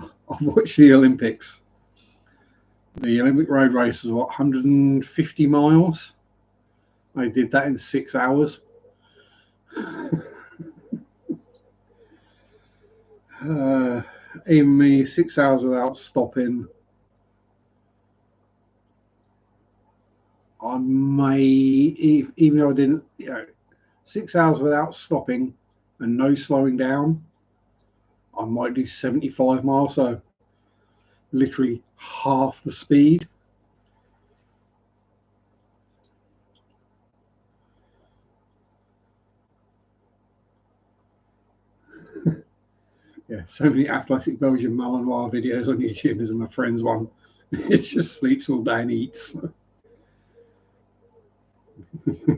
I've watched the Olympics. The Olympic road race was what, 150 miles? I did that in 6 hours. Even me, 6 hours without stopping. I may, even though I didn't, 6 hours without stopping and no slowing down, I might do 75 miles, so literally half the speed. Yeah, so many athletic Belgian Malinois videos on YouTube. There's my friend's one. It just sleeps all day and eats.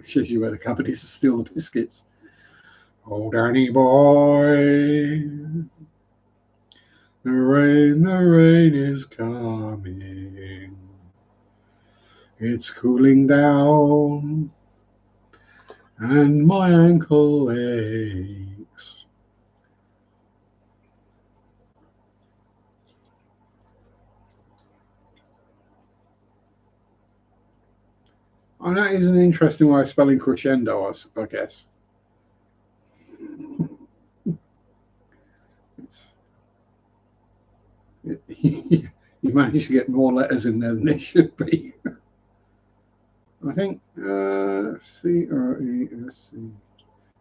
Shows you where the cupboard is to steal the biscuits. Oh, Danny boy, the rain is coming. It's cooling down, and my ankle aches. Oh, that is an interesting way of spelling crescendo, I guess. You managed to get more letters in there than there should be. I think C-R-E-S-C.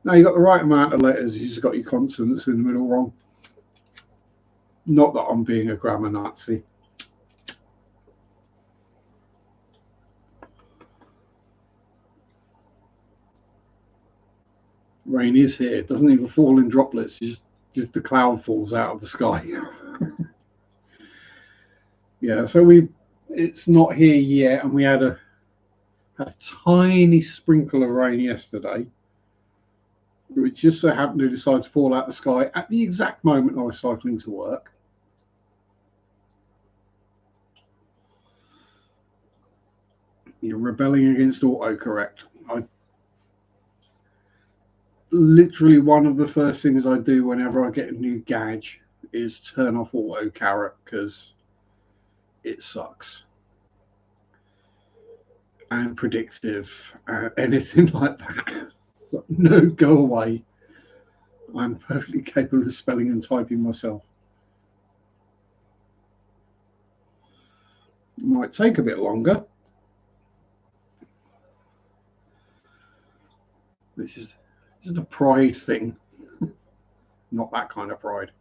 No, you got the right amount of letters. You just got your consonants in the middle wrong. Not that I'm being a grammar Nazi. Rain is here. It doesn't even fall in droplets. Just the cloud falls out of the sky. Yeah, so it's not here yet, and we had a tiny sprinkle of rain yesterday, which just so happened to decide to fall out of the sky at the exact moment I was cycling to work. You're rebelling against autocorrect. Literally one of the first things I do whenever I get a new gadget is turn off autocorrect because it sucks. And predictive, anything like that. So, no, go away. I'm perfectly capable of spelling and typing myself. It might take a bit longer. It's just a pride thing. Not that kind of pride.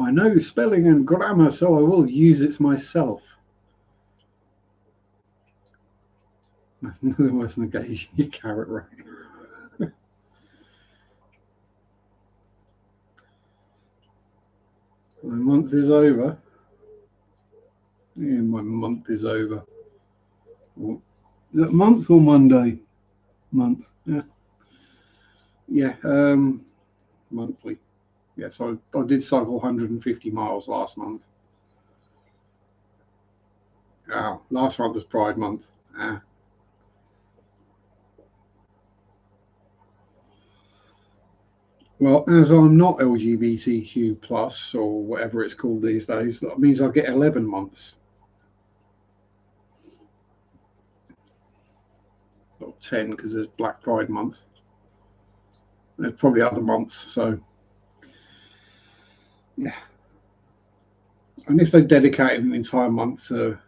I know spelling and grammar, so I will use it myself. That's nothing worse than gauging your carrot right. My month is over. Yeah, my month is over. Month or Monday? Month. Yeah. Yeah. Monthly. Yeah. So I did cycle 150 miles last month. Oh, last month was Pride month. Ah. Well, as I'm not LGBTQ plus or whatever it's called these days, that means I get 11 months. Or 10 because there's Black Pride month. There's probably other months. So, yeah. And if they dedicated an entire month to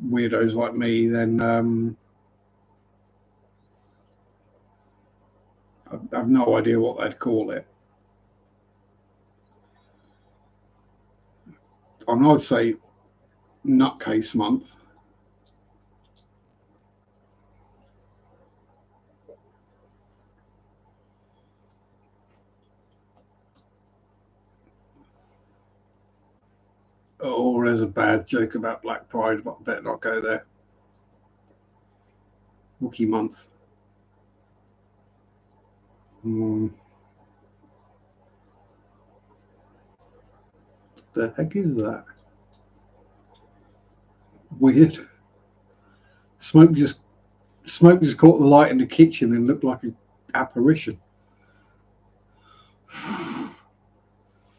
weirdos like me, then I've no idea what they'd call it. I'd say nutcase month. Oh, there's a bad joke about Black Pride, but I better not go there. Wookie month. Hmm. The heck is that? Weird. Smoke just caught the light in the kitchen and looked like an apparition.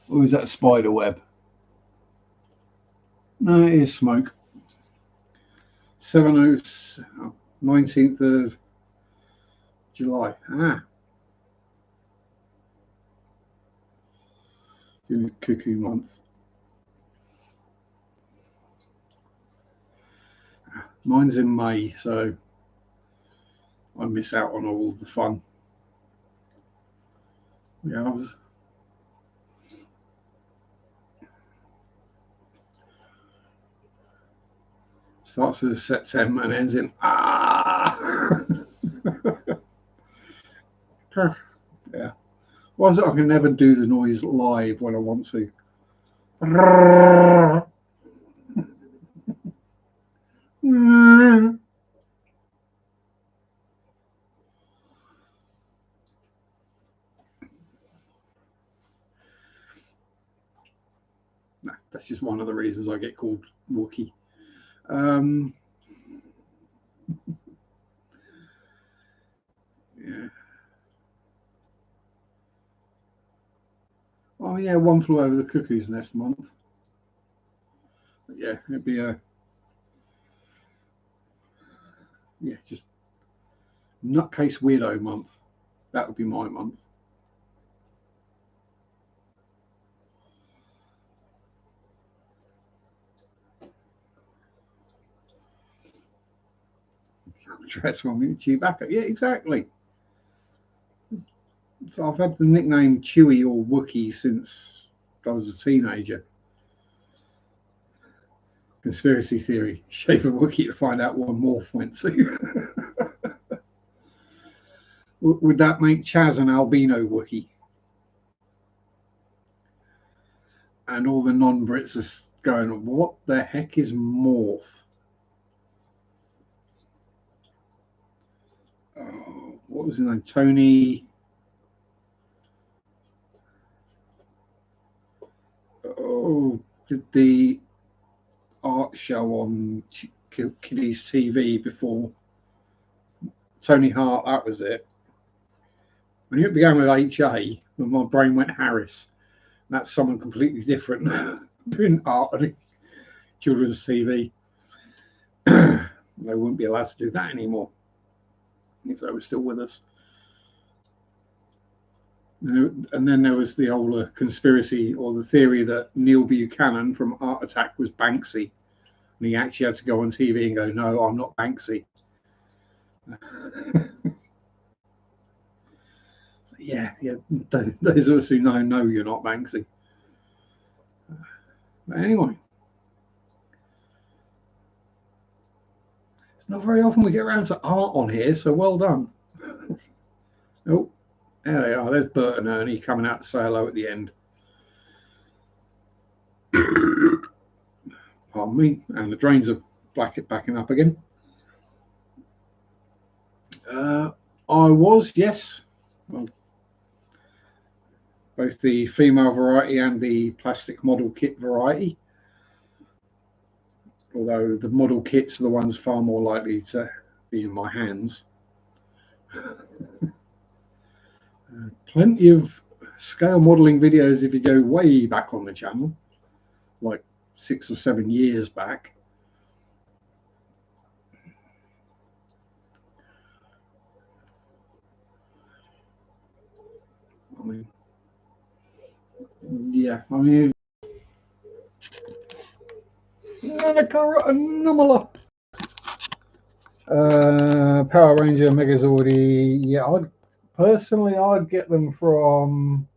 Or is that a spider web? No, it is smoke. 19th of July. Ah, in the cuckoo month. Mine's in May, so I miss out on all the fun. Yeah, I was. Starts with September and ends in ah. Yeah. Why is it I can never do the noise live when I want to? No, that's just one of the reasons I get called Wookie. Um, yeah. Oh yeah, one flew over the cuckoo's nest month. But yeah, it'd be a just nutcase weirdo month. That would be my month. Transforming Chewbacca. Yeah, exactly. So I've had the nickname Chewie or Wookie since I was a teenager. Conspiracy theory: shape of Wookie to find out where Morph went to. Would that make Chaz an albino Wookie? And all the non-Brits are going, "What the heck is Morph?" Oh, what was his name? Tony. Oh, did the art show on Kiddies TV before Tony Hart. That was it. When you began with HA, when my brain went Harris, that's someone completely different doing art on children's TV. They wouldn't be allowed to do that anymore if they were still with us. And then there was the whole conspiracy or the theory that Neil Buchanan from Art Attack was Banksy. And he actually had to go on TV and go, "No, I'm not Banksy." Yeah. Those of us who know, you're not Banksy. But anyway, it's not very often we get around to art on here, so well done. Oh, there they are. There's Bert and Ernie coming out to say hello at the end. Pardon me. And the drains are backing up again. I was, yes. Well, both the female variety and the plastic model kit variety. Although the model kits are the ones far more likely to be in my hands. Plenty of scale modeling videos if you go way back on the channel, like 6 or 7 years back. I mean, yeah, I mean, anomaly. Power Ranger Megazordy. Yeah, I'd get them from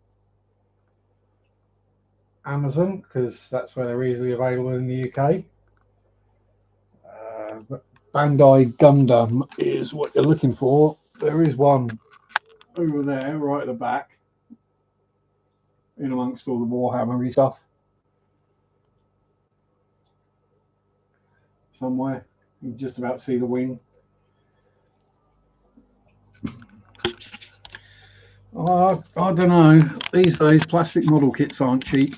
Amazon because that's where they're easily available in the UK. But Bandai Gundam is what you're looking for. There is one over there, right at the back, in amongst all the Warhammer stuff. Somewhere, you can just about see the wing. I don't know. These days, plastic model kits aren't cheap.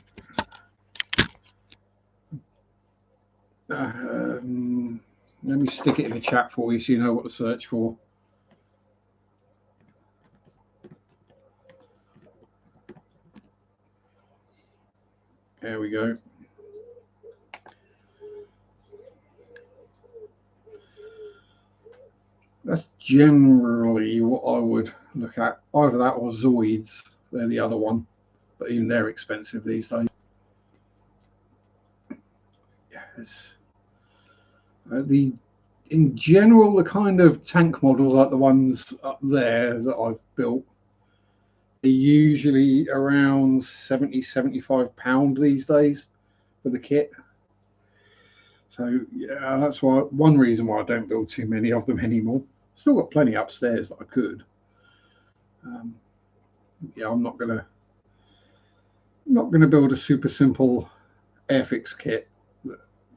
Let me stick it in the chat for you so you know what to search for. There we go. That's generally what I would look at. Either that or Zoids. They're the other one. But even they're expensive these days. Yes. In general, the kind of tank models like the ones up there that I've built are usually around £70–75 these days for the kit. So yeah, that's why one reason why I don't build too many of them anymore. Still got plenty upstairs that I could. Yeah, I'm not gonna build a super simple Airfix kit.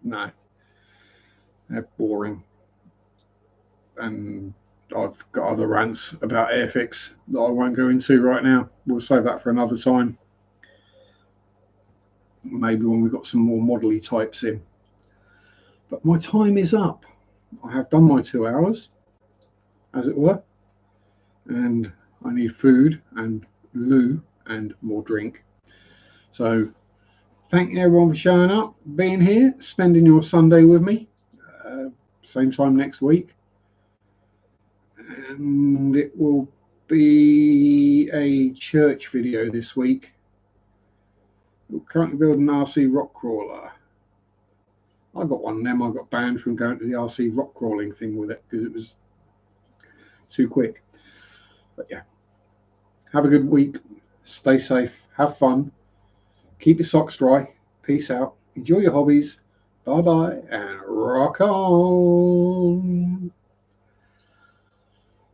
No, they're boring, and I've got other rants about Airfix that I won't go into right now. We'll save that for another time. Maybe when we've got some more modelly types in. But my time is up. I have done my 2 hours, as it were, and I need food and loo and more drink. So thank you everyone for showing up, being here, spending your Sunday with me. Same time next week. And it will be a church video this week. We're currently building an RC rock crawler. I got one of them. I got banned from going to the RC rock crawling thing with it because it was too quick. But yeah, have a good week. Stay safe. Have fun. Keep your socks dry. Peace out. Enjoy your hobbies. Bye-bye and rock on.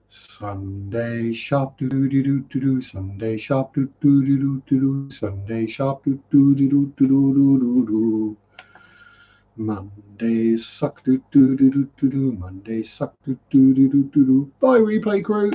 Sunday shop do do do do do. Sunday shop do do do do do. Sunday shop do do do do do do do. Mondays suck do do do do do. Mondays suck do do do do do. Bye, replay crew.